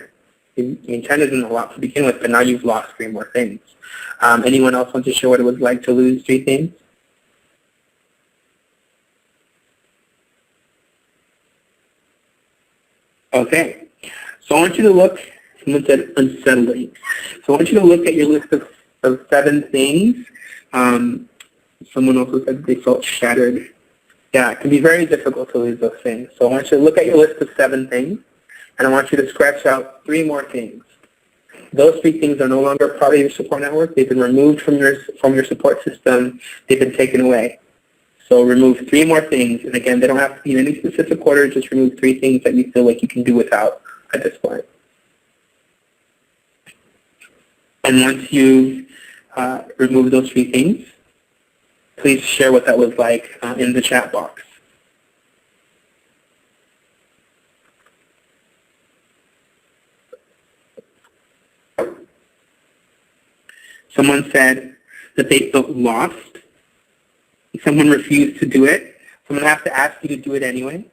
I mean, 10 isn't a lot to begin with, but now you've lost 3 more things. Anyone else want to share what it was like to lose 3 things? Okay. So I want you to look, someone said unsettling. So I want you to look at your list of 7 things. Someone also said they felt shattered. Yeah, it can be very difficult to lose those things. So I want you to look at your list of 7 things, and I want you to scratch out 3 more things. Those 3 things are no longer part of your support network. They've been removed from your support system. They've been taken away. So remove 3 more things, and again, they don't have to be in any specific order. Just remove 3 things that you feel like you can do without at this point. And once you remove those 3 things, please share what that was like in the chat box. Someone said that they felt lost. Someone refused to do it. So I'm going to have to ask you to do it anyway.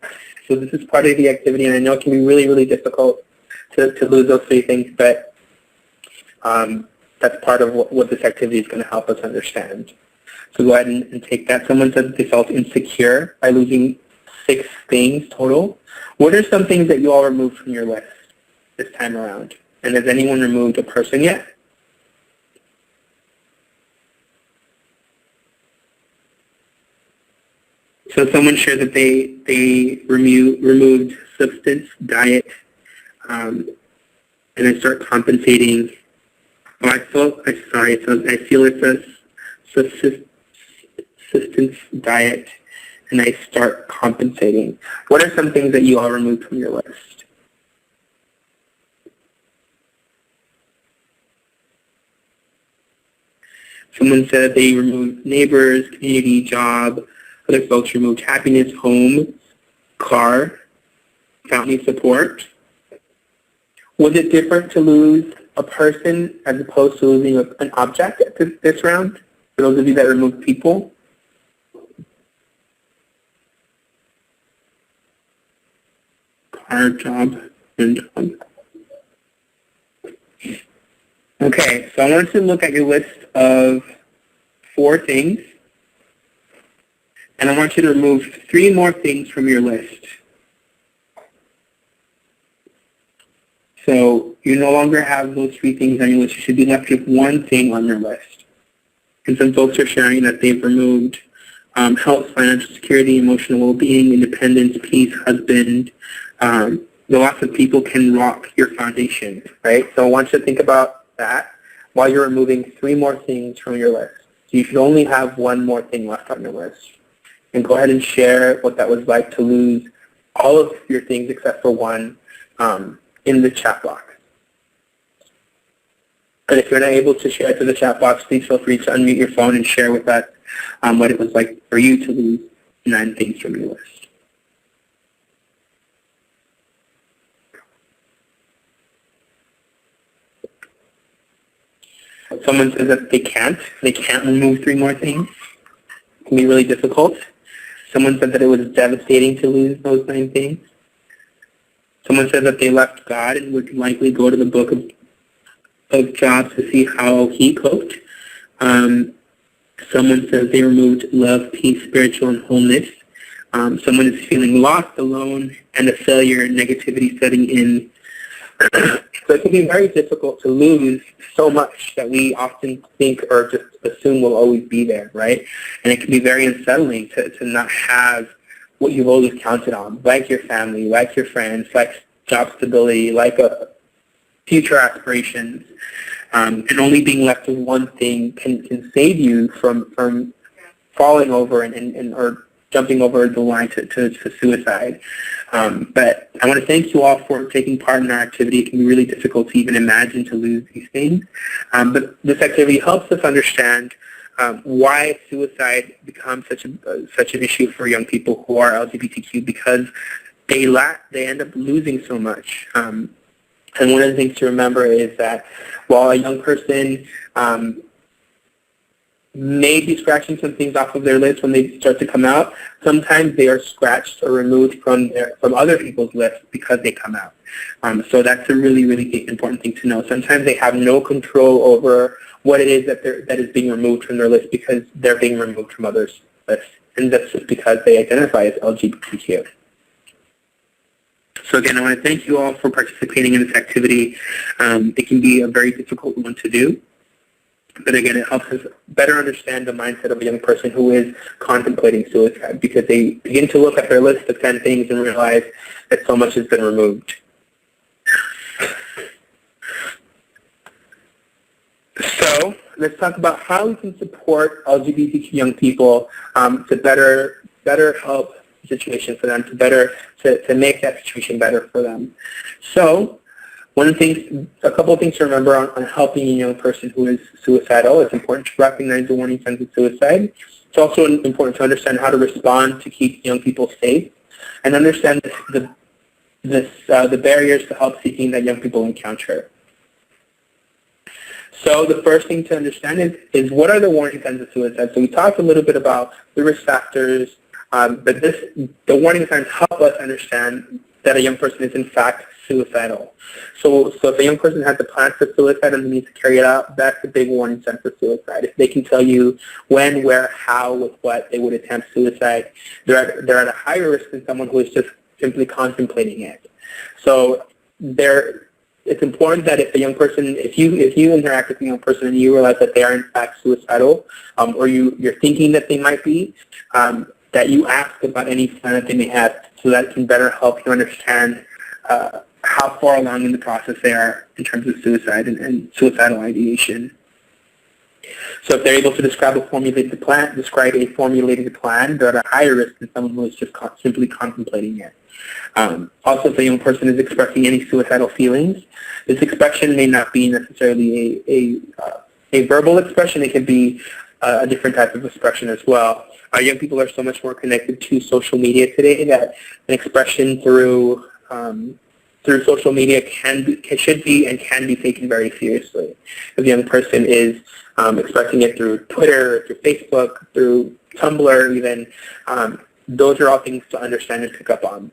So this is part of the activity, and I know it can be really, really difficult to lose those 3 things, but that's part of what this activity is going to help us understand. So go ahead and take that. Someone said that they felt insecure by losing 6 things total. What are some things that you all removed from your list this time around? And has anyone removed a person yet? So someone shared that they removed substance, diet, and I start compensating. Oh, I feel it's a subsistence diet, and I start compensating. What are some things that you all removed from your list? Someone said they removed neighbors, community, job. Other folks removed happiness, home, car, family support. Was it different to lose a person as opposed to losing an object at this round? For those of you that removed people? Car, job, and home. Okay, so I want you to look at your list of 4 things. And I want you to remove 3 more things from your list. So you no longer have those 3 things on your list. You should be left with 1 thing on your list. And some folks are sharing that they've removed health, financial security, emotional well-being, independence, peace, husband. The loss of people can rock your foundation, right? So I want you to think about that while you're removing 3 more things from your list. So you should only have 1 more thing left on your list. And go ahead and share what that was like to lose all of your things except for 1 in the chat box. And if you're not able to share it to the chat box, please feel free to unmute your phone and share with us what it was like for you to lose 9 things from your list. Someone says that they can't remove 3 more things. It can be really difficult. Someone said that it was devastating to lose those 9 things. Someone said that they left God and would likely go to the book of Jobs to see how he coped. Someone says they removed love, peace, spiritual, and wholeness. Someone is feeling lost, alone, and a failure, negativity setting in. So it can be very difficult to lose so much that we often think or just assume will always be there, right? And it can be very unsettling to not have what you've always counted on, like your family, like your friends, like job stability, like future aspirations. And only being left with 1 thing can save you from falling over or jumping over the line to suicide. But I want to thank you all for taking part in our activity. It can be really difficult to even imagine to lose these things. But this activity helps us understand why suicide becomes such an issue for young people who are LGBTQ, because they end up losing so much. And one of the things to remember is that while a young person may be scratching some things off of their list when they start to come out, sometimes they are scratched or removed from other people's lists because they come out. So that's a really, really important thing to know. Sometimes they have no control over what it is that is being removed from their list because they're being removed from others' lists, and that's just because they identify as LGBTQ. So again, I want to thank you all for participating in this activity. It can be a very difficult one to do. But again, it helps us better understand the mindset of a young person who is contemplating suicide, because they begin to look at their list of 10 things and realize that so much has been removed. So let's talk about how we can support LGBTQ young people to better help the situation for them, to make that situation better for them. So a couple of things to remember on helping a young person who is suicidal. It's important to recognize the warning signs of suicide. It's also important to understand how to respond to keep young people safe, and understand the barriers to help seeking that young people encounter. So the first thing to understand is what are the warning signs of suicide. So we talked a little bit about the risk factors, but the warning signs help us understand that a young person is in fact suicidal. So if a young person has a plan for suicide and they need to carry it out, that's a big warning sign for suicide. If they can tell you when, where, how, with what they would attempt suicide, they're at a higher risk than someone who is just simply contemplating it. So it's important that if a young person, if you interact with a young person and you realize that they are in fact suicidal, or you're thinking that they might be, that you ask about any plan that they may have, so that can better help you understand how far along in the process they are in terms of suicide and suicidal ideation. So if they're able to describe a formulated plan, they're at a higher risk than someone who is just simply contemplating it. Also, if a young person is expressing any suicidal feelings, this expression may not be necessarily a verbal expression. It can be a different type of expression as well. Young people are so much more connected to social media today that an expression through social media should be and can be taken very seriously. If a young person is expressing it through Twitter, through Facebook, through Tumblr even, those are all things to understand and pick up on.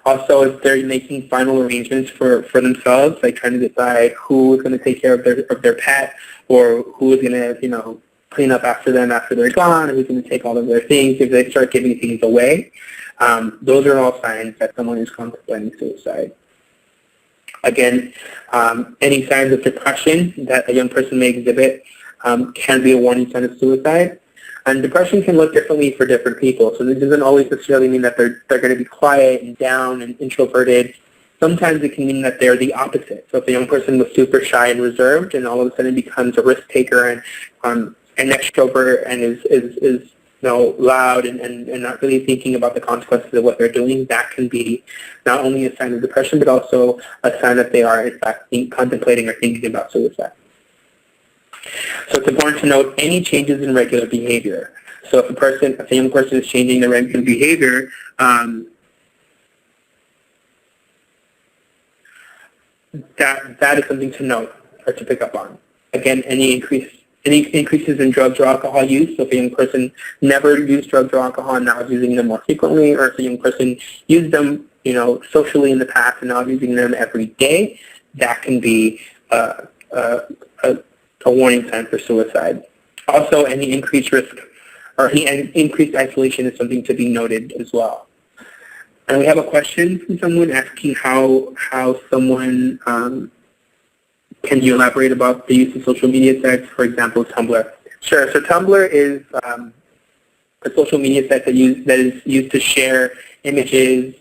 Also, if they're making final arrangements for themselves, like trying to decide who is going to take care of their pet, or who is going to, clean up after them after they're gone, who's going to take all of their things, if they start giving things away, those are all signs that someone is contemplating suicide. Again, any signs of depression that a young person may exhibit can be a warning sign of suicide. And depression can look differently for different people. So this doesn't always necessarily mean that they're going to be quiet and down and introverted. Sometimes it can mean that they're the opposite. So if a young person was super shy and reserved and all of a sudden becomes a risk taker and an extrovert and is loud and not really thinking about the consequences of what they're doing, that can be not only a sign of depression but also a sign that they are in fact contemplating or thinking about suicide. So it's important to note any changes in regular behavior. So if a young person is changing their regular behavior, that is something to note or to pick up on. Again, any increases in drugs or alcohol use. So if a young person never used drugs or alcohol and now is using them more frequently, or if a young person used them, socially in the past and now is using them every day, that can be a warning sign for suicide. Also, any increased risk or any increased isolation is something to be noted as well. And we have a question from someone asking how someone can you elaborate about the use of social media sites, for example, Tumblr? Sure. So Tumblr is a social media site that is used to share images,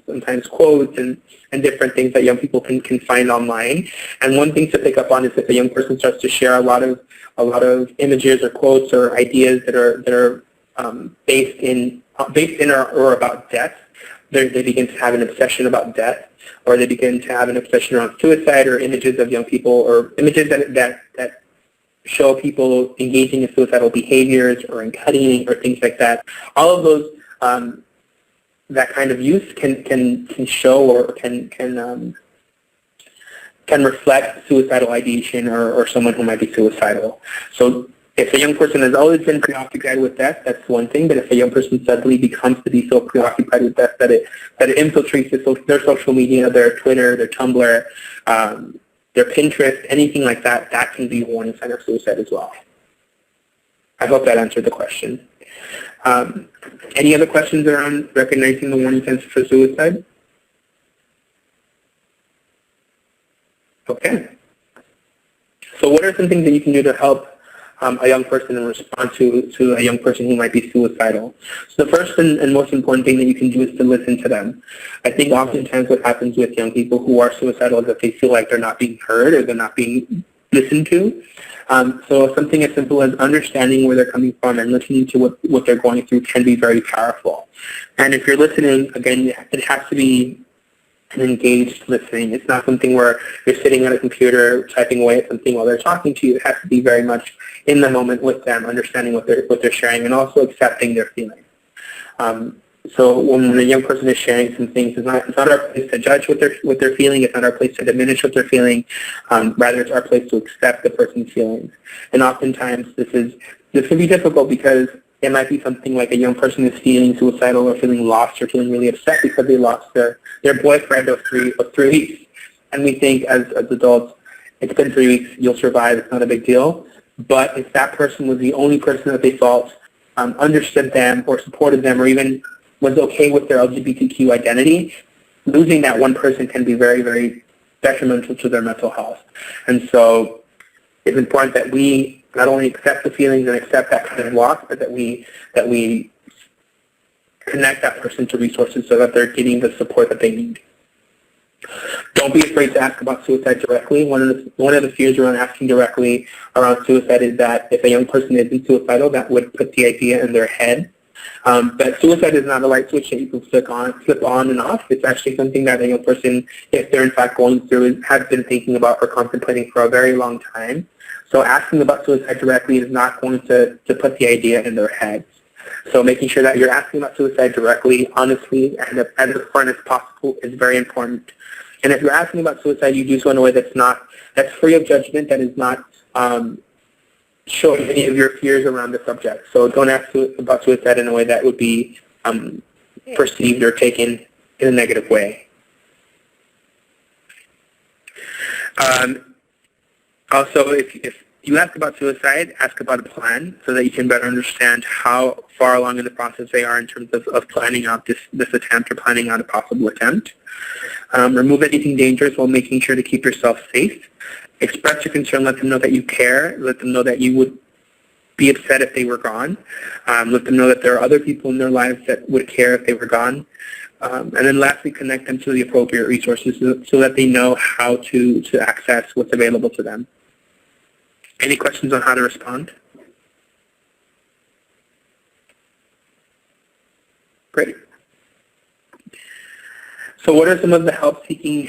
sometimes quotes, and different things that young people can find online. And one thing to pick up on is if a young person starts to share a lot of images or quotes or ideas that are based in or about death. They begin to have an obsession about death, or they begin to have an obsession around suicide, or images of young people, or images that show people engaging in suicidal behaviors or in cutting or things like that. All of those, that kind of use can show or can reflect suicidal ideation or someone who might be suicidal. So if a young person has always been preoccupied with death, that's one thing. But if a young person suddenly becomes to be so preoccupied with death that it infiltrates their social media, their Twitter, their Tumblr, their Pinterest, anything like that, that can be a warning sign of suicide as well. I hope that answered the question. Any other questions around recognizing the warning signs for suicide? Okay. So what are some things that you can do to help a young person in response to a young person who might be suicidal? So the first and most important thing that you can do is to listen to them. I think oftentimes what happens with young people who are suicidal is that they feel like they're not being heard or they're not being listened to. So something as simple as understanding where they're coming from and listening to what they're going through can be very powerful. And if you're listening, again, it has to be an engaged listening. It's not something where you're sitting at a computer typing away at something while they're talking to you. It has to be very much in the moment with them, understanding what they're sharing, and also accepting their feelings. So when a young person is sharing some things, it's not our place to judge what they're feeling. It's not our place to diminish what they're feeling. Rather, it's our place to accept the person's feelings. And oftentimes, this can be difficult because it might be something like a young person is feeling suicidal or feeling lost or feeling really upset because they lost their boyfriend of 3 weeks. And we think as adults, it's been 3 weeks, you'll survive, it's not a big deal. But if that person was the only person that they felt understood them or supported them or even was okay with their LGBTQ identity, losing that one person can be very, very detrimental to their mental health. And so it's important that we not only accept the feelings and accept that kind of loss, but that we connect that person to resources so that they're getting the support that they need. Don't be afraid to ask about suicide directly. One of the fears around asking directly around suicide is that if a young person isn't suicidal, that would put the idea in their head. But suicide is not a light switch that you can flip on and off. It's actually something that a young person, if they're in fact going through, has been thinking about or contemplating for a very long time. So asking about suicide directly is not going to put the idea in their heads. So making sure that you're asking about suicide directly, honestly, and as upfront as possible is very important. And if you're asking about suicide, you do so in a way that's free of judgment, that is not showing any of your fears around the subject. So don't ask about suicide in a way that would be perceived or taken in a negative way. Also, if you ask about suicide, ask about a plan so that you can better understand how far along in the process they are in terms of planning out this attempt or planning out a possible attempt. Remove anything dangerous while making sure to keep yourself safe. Express your concern. Let them know that you care. Let them know that you would be upset if they were gone. Let them know that there are other people in their lives that would care if they were gone. And then lastly, connect them to the appropriate resources so that they know how to access what's available to them. Any questions on how to respond? Great. So what are some of the help-seeking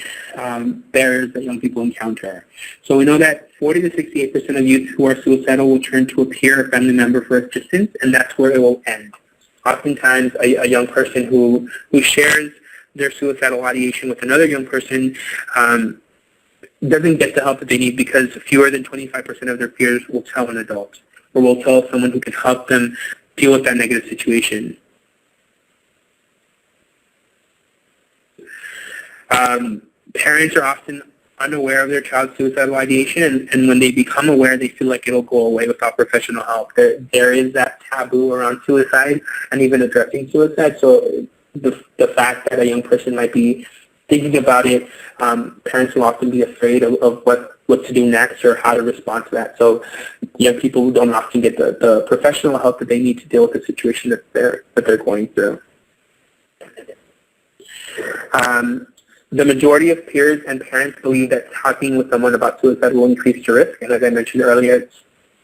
barriers that young people encounter? So we know that 40 to 68% of youth who are suicidal will turn to a peer or family member for assistance, and that's where it will end. Oftentimes, a young person who shares their suicidal ideation with another young person doesn't get the help that they need because fewer than 25% of their peers will tell an adult or will tell someone who can help them deal with that negative situation. Parents are often unaware of their child's suicidal ideation, and when they become aware, they feel like it'll go away without professional help. There is that taboo around suicide and even addressing suicide, so the fact that a young person might be thinking about it, parents will often be afraid of what to do next or how to respond to that. So young people don't often get the professional help that they need to deal with the situation that they're going through. The majority of peers and parents believe that talking with someone about suicide will increase your risk. And as I mentioned earlier,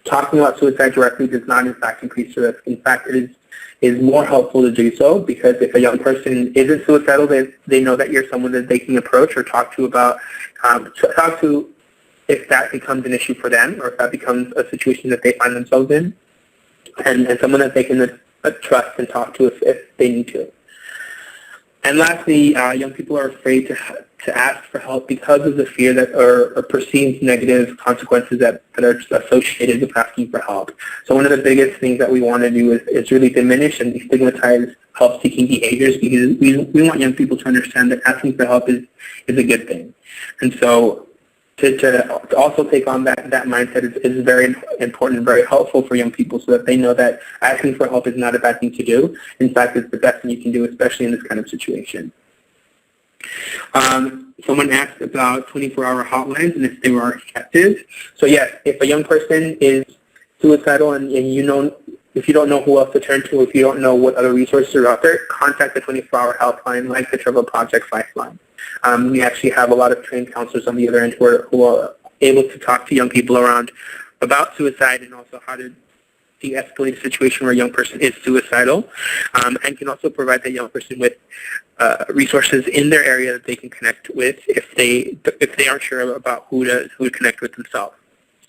talking about suicide directly does not in fact increase your risk. In fact, it is more helpful to do so, because if a young person isn't suicidal, they know that you're someone that they can approach or talk to about, if that becomes an issue for them, or if that becomes a situation that they find themselves in, and someone that they can trust and talk to if they need to. And lastly, young people are afraid to ask for help because of the fear that or perceived negative consequences that are associated with asking for help. So one of the biggest things that we want to do is really diminish and destigmatize help-seeking behaviors, because we want young people to understand that asking for help is a good thing. And so to also take on that mindset is very important, very helpful for young people, so that they know that asking for help is not a bad thing to do. In fact, it's the best thing you can do, especially in this kind of situation. Someone asked about 24-hour hotlines and if they were effective. So yes, if a young person is suicidal and if you don't know who else to turn to, if you don't know what other resources are out there, contact the 24-hour helpline like the Trevor Project Lifeline. We actually have a lot of trained counselors on the other end who are able to talk to young people about suicide, and also how to de-escalate a situation where a young person is suicidal, and can also provide that young person with resources in their area that they can connect with if they aren't sure about who to connect with themselves.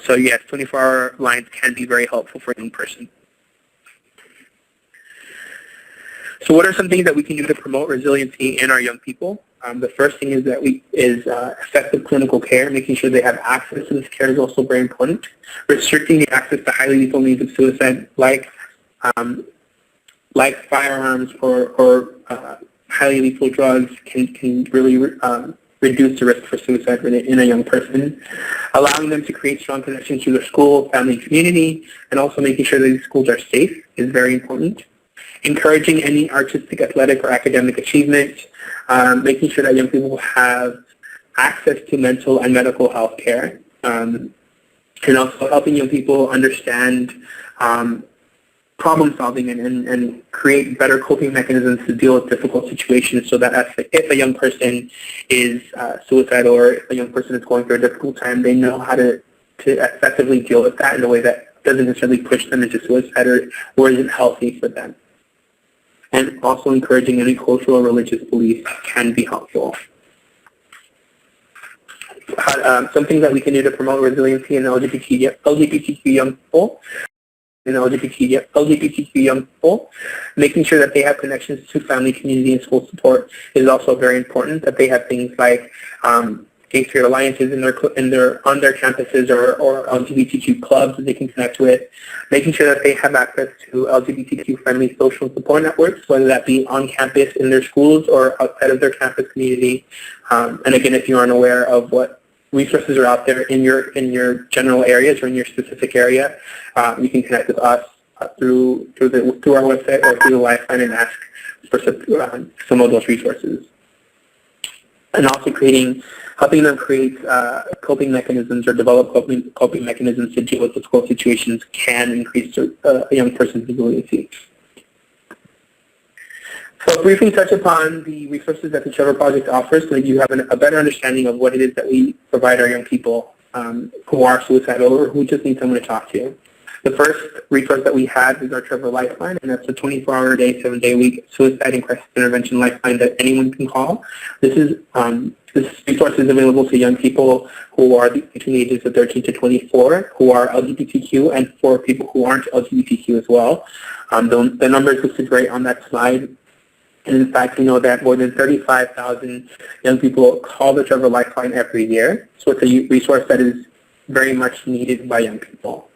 So yes, 24-hour lines can be very helpful for a young person. So what are some things that we can do to promote resiliency in our young people? The first thing is effective clinical care. Making sure they have access to this care is also very important. Restricting the access to highly lethal means of suicide, like firearms or highly lethal drugs, can really reduce the risk for suicide in a young person. Allowing them to create strong connections to their school, family, and community, and also making sure that these schools are safe is very important. Encouraging any artistic, athletic, or academic achievement, making sure that young people have access to mental and medical health care, and also helping young people understand problem solving and create better coping mechanisms to deal with difficult situations, so that if a young person is suicidal, or if a young person is going through a difficult time, they know how to effectively deal with that in a way that doesn't necessarily push them into suicide or isn't healthy for them. And also encouraging any cultural or religious beliefs can be helpful. Some things that we can do to promote resiliency in LGBTQ young people. Making sure that they have connections to family, community, and school support is also very important. That they have things like gay-straight alliances on their campuses, or LGBTQ clubs that they can connect with. Making sure that they have access to LGBTQ-friendly social support networks, whether that be on campus in their schools or outside of their campus community. And again, if you're unaware of what resources are out there in your general areas or in your specific area, you can connect with us through our website or through the Lifeline and ask for some of those resources. And also helping them create coping mechanisms or develop coping mechanisms to deal with difficult situations can increase a young person's resiliency. So briefly touch upon the resources that the Trevor Project offers, so that you have a better understanding of what it is that we provide our young people who are suicidal or who just need someone to talk to. The first resource that we have is our Trevor Lifeline, and that's a 24-hour-a-day, 7-day-a-week suicide and crisis intervention lifeline that anyone can call. This resource is available to young people who are between the ages of 13 to 24, who are LGBTQ, and for people who aren't LGBTQ as well. The number is listed right on that slide. And in fact, we know that more than 35,000 young people call the Trevor Lifeline every year. So it's a resource that is very much needed by young people.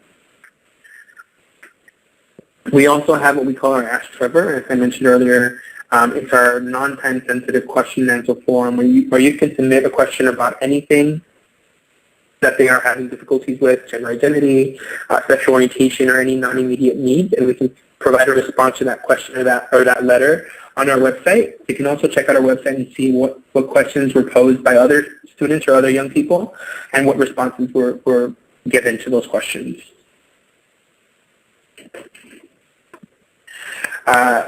We also have what we call our Ask Trevor. As I mentioned earlier, it's our non-time sensitive question and answer form where you can submit a question about anything that they are having difficulties with, gender identity, sexual orientation, or any non-immediate needs, and we can provide a response to that question or that letter on our website. You can also check out our website and see what questions were posed by other students or other young people, and what responses were given to those questions.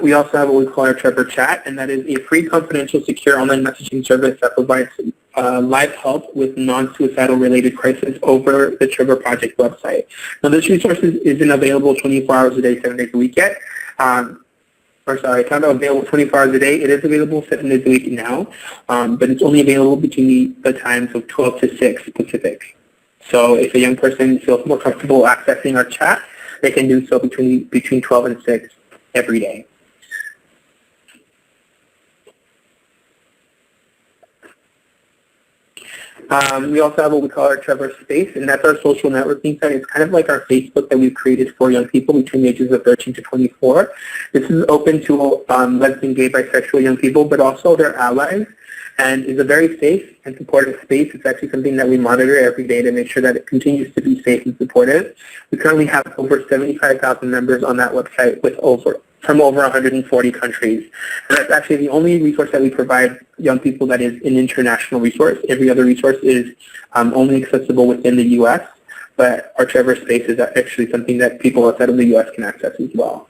We also have what we call our Trevor Chat, and that is a free, confidential, secure online messaging service that provides live help with non-suicidal related crisis over the Trevor Project website. Now, this resource isn't available 24 hours a day, 7 days a week yet. it's not available 24 hours a day. It is available 7 days a week now, but it's only available between the times of 12 to 6 Pacific. So if a young person feels more comfortable accessing our chat, they can do so between 12 and 6 every day. We also have what we call our Trevor Space, and that's our social networking site. It's kind of like our Facebook that we've created for young people between the ages of 13 to 24. This is open to lesbian, gay, bisexual young people, but also their allies, and is a very safe and supportive space. It's actually something that we monitor every day to make sure that it continues to be safe and supportive. We currently have over 75,000 members on that website from over 140 countries. And that's actually the only resource that we provide young people that is an international resource. Every other resource is only accessible within the U.S., but our Trevor Space is actually something that people outside of the U.S. can access as well.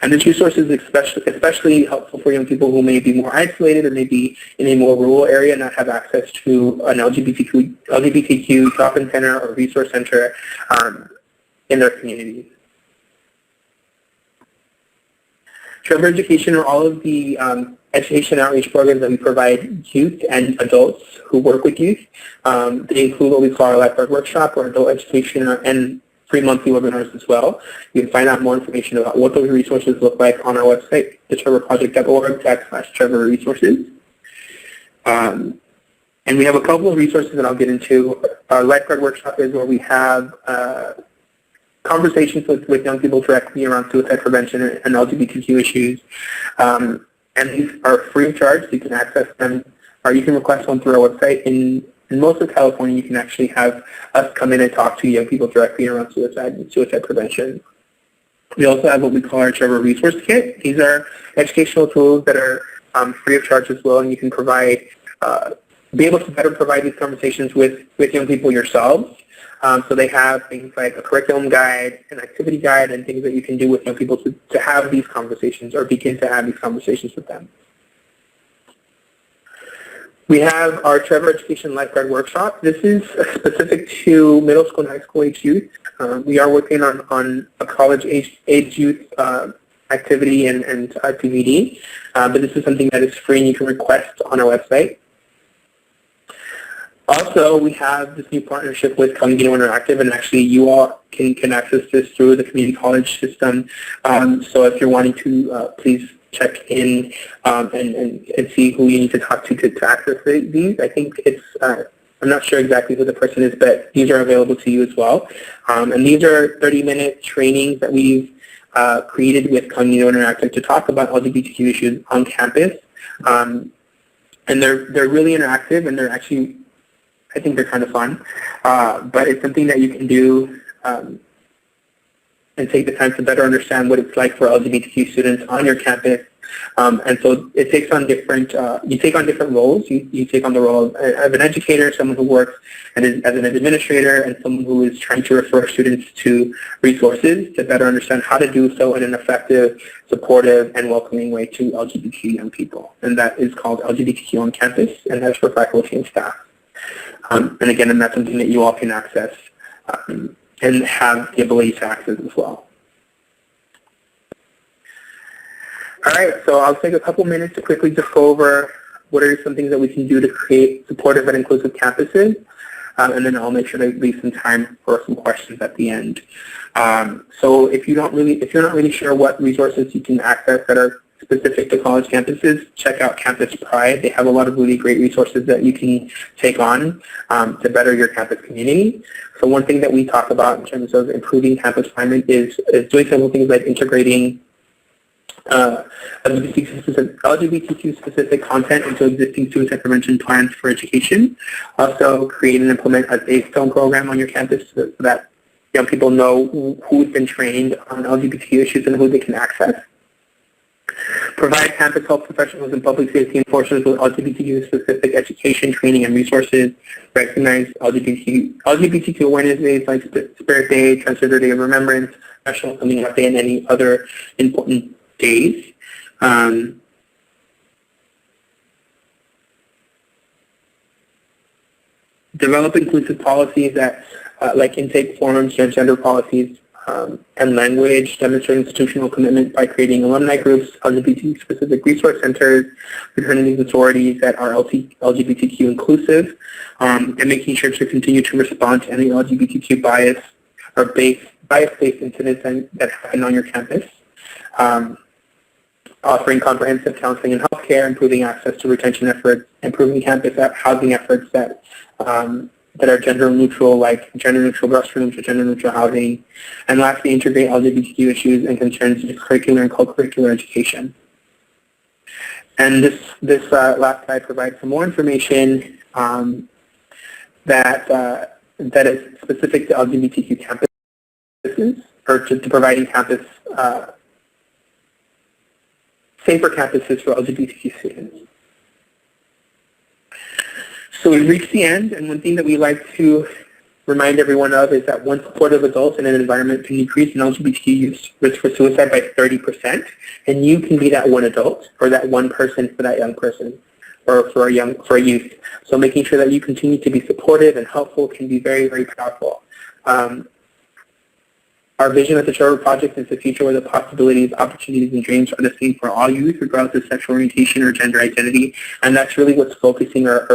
And this resource is especially helpful for young people who may be more isolated or may be in a more rural area and not have access to an LGBTQ shopping center or resource center in their communities. Trevor Education are all of the education outreach programs that we provide youth and adults who work with youth. They include what we call our Lifeguard Workshop or adult education and free monthly webinars as well. You can find out more information about what those resources look like on our website, thetrevorproject.org/Trevor resources. And we have a couple of resources that I'll get into. Our Lifeguard Workshop is where we have conversations with young people directly around suicide prevention and LGBTQ issues. And these are free of charge, so you can access them, or you can request one through our website. In most of California, you can actually have us come in and talk to young people directly around suicide and suicide prevention. We also have what we call our Trevor Resource Kit. These are educational tools that are free of charge as well, and you can be able to better provide these conversations with young people yourselves. So they have things like a curriculum guide, an activity guide, and things that you can do with young people to have these conversations or begin to have these conversations with them. We have our Trevor Education Lifeguard Workshop. This is specific to middle school and high school age youth. We are working on a college age youth activity and DVD, but this is something that is free and you can request on our website. Also, we have this new partnership with Cognito Interactive, and actually you all can access this through the community college system. So if you're wanting to, please check in and see who you need to talk to access these. I think it's, I'm not sure exactly who the person is, but these are available to you as well. And these are 30-minute trainings that we've created with Cognito Interactive to talk about LGBTQ issues on campus. And they're really interactive, and they're actually, I think they're kind of fun, but it's something that you can do and take the time to better understand what it's like for LGBTQ students on your campus. And so it takes on different, you take on different roles. You take on the role of an educator, someone who works as an administrator, and someone who is trying to refer students to resources to better understand how to do so in an effective, supportive, and welcoming way to LGBTQ young people. And that is called LGBTQ on Campus, and that's for faculty and staff. And again, and that's something that you all can access and have the ability to access as well. All right, so I'll take a couple minutes to quickly just go over what are some things that we can do to create supportive and inclusive campuses, and then I'll make sure to leave some time for some questions at the end. So if you're not really sure what resources you can access that are specific to college campuses, check out Campus Pride. They have a lot of really great resources that you can take on to better your campus community. So one thing that we talk about in terms of improving campus climate is doing several things like integrating LGBTQ-specific content into existing suicide prevention plans for education. Also, create and implement a safe zone program on your campus so that young people know who's been trained on LGBTQ issues and who they can access. Provide campus health professionals and public safety enforcers with LGBTQ-specific education, training, and resources. Recognize LGBTQ awareness days like Spirit Day, Transgender Day of Remembrance, National Coming Out Day, and any other important days. Develop inclusive policies that, like intake forms, transgender policies, and language, demonstrate institutional commitment by creating alumni groups, LGBT-specific resource centers, fraternities and sororities that are LGBTQ inclusive, and making sure to continue to respond to any LGBTQ bias or bias-based incidents that happen on your campus. Offering comprehensive counseling and healthcare, improving access to retention efforts, improving campus housing efforts that are gender neutral, like gender neutral restrooms or gender neutral housing, and lastly, integrate LGBTQ issues and concerns into curricular and co-curricular education. And this last slide provides some more information that is specific to LGBTQ campuses, or to providing campus safer campuses for LGBTQ students. So we've reached the end, and one thing that we like to remind everyone of is that one supportive adult in an environment can decrease an LGBTQ youth risk for suicide by 30%, and you can be that one adult or that one person for that young person or for a youth. So making sure that you continue to be supportive and helpful can be very, very powerful. Our vision at the Trevor Project is a future where the possibilities, opportunities, and dreams are the same for all youth, regardless of sexual orientation or gender identity, and that's really what's focusing or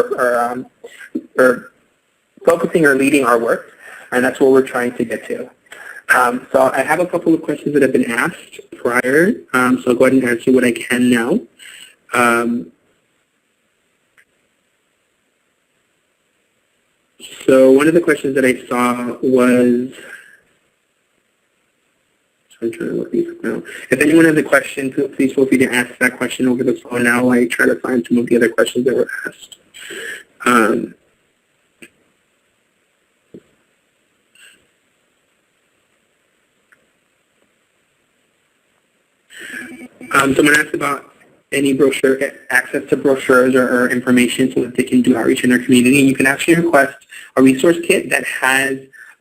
leading our work, and that's what we're trying to get to. So I have a couple of questions that have been asked prior, so I'll go ahead and answer what I can now. So one of the questions that I saw was, I'm trying to look these up now. If anyone has a question, please feel free to ask that question over the phone now while I try to find some of the other questions that were asked. Someone asked about any brochure, access to brochures or information so that they can do outreach in their community. And you can actually request a resource kit that has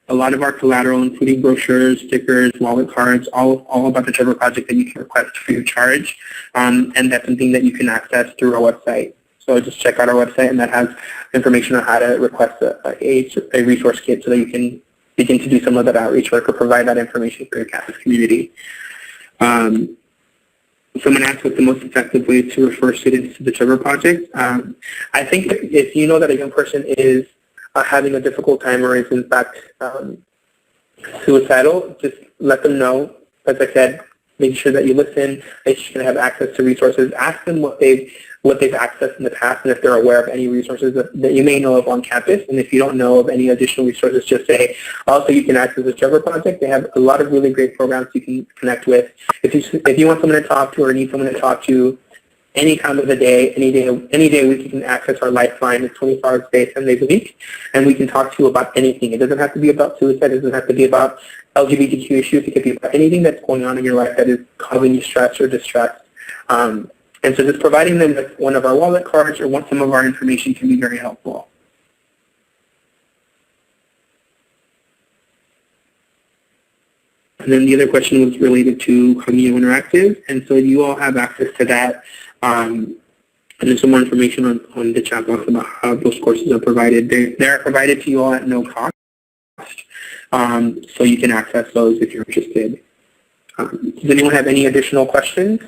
a lot of our collateral, including brochures, stickers, wallet cards, all about the Trevor Project that you can request free of charge. And that's something that you can access through our website. So just check out our website, and that has information on how to request a resource kit so that you can begin to do some of that outreach work or provide that information for your campus community. Someone asked what the most effective way to refer students to the Trevor Project. I think if you know that a young person is having a difficult time or is in fact suicidal, just let them know. As I said, make sure that you listen, make sure they have access to resources. Ask them what they've accessed in the past and if they're aware of any resources that you may know of on campus. And if you don't know of any additional resources, just say, also you can access the Trevor Project. They have a lot of really great programs you can connect with. If you want someone to talk to or need someone to talk to, any time of the day, any day a week, you can access our lifeline. It's 24 hours a day, 7 days a week, and we can talk to you about anything. It doesn't have to be about suicide. It doesn't have to be about LGBTQ issues. It could be about anything that's going on in your life that is causing you stress or distress. And so just providing them with one of our wallet cards or some of our information can be very helpful. And then the other question was related to Cognito Interactive, and so you all have access to that. And there's some more information on the chat box about how those courses are provided. They're provided to you all at no cost, so you can access those if you're interested. Does anyone have any additional questions?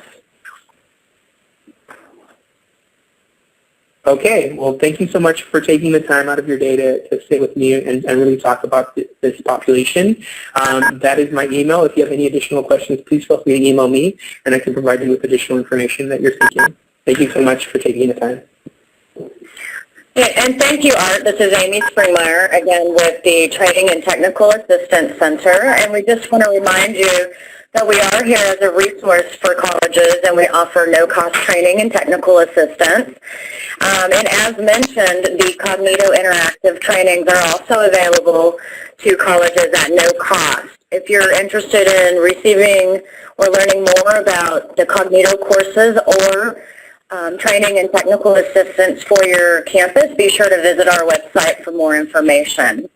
Okay, well, thank you so much for taking the time out of your day to sit with me and really talk about this population. That is my email. If you have any additional questions, please feel free to email me, and I can provide you with additional information that you're seeking. Thank you so much for taking the time. Yeah, and thank you, Art. This is Amy Springmeyer, again, with the Training and Technical Assistance Center, and we just want to remind you that we are here as a resource for colleges, and we offer no-cost training and technical assistance. And as mentioned, the Cognito Interactive trainings are also available to colleges at no cost. If you're interested in receiving or learning more about the Cognito courses or training and technical assistance for your campus, be sure to visit our website for more information.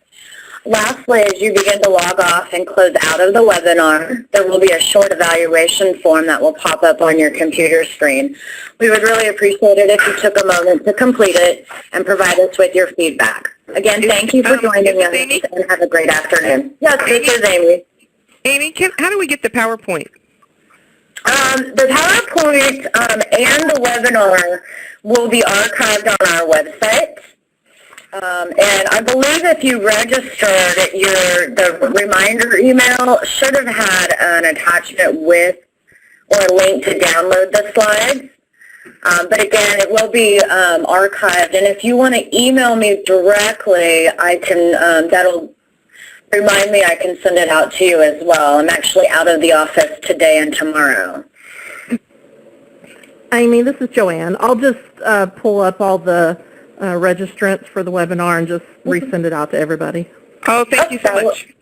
Lastly, as you begin to log off and close out of the webinar, there will be a short evaluation form that will pop up on your computer screen. We would really appreciate it if you took a moment to complete it and provide us with your feedback. Again, thank you for joining us, and have a great afternoon. Yes, this is Amy. Amy, how do we get the PowerPoint? The PowerPoint and the webinar will be archived on our website. And I believe if you registered, the reminder email should have had an attachment with or a link to download the slides. But again, it will be archived. And if you want to email me directly, I can. That'll remind me. I can send it out to you as well. I'm actually out of the office today and tomorrow. Amy, this is Joanne. I'll just pull up all the registrants for the webinar and just resend it out to everybody. Oh, thank you so much.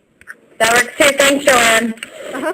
That works too. Thanks, Joanne. Uh-huh.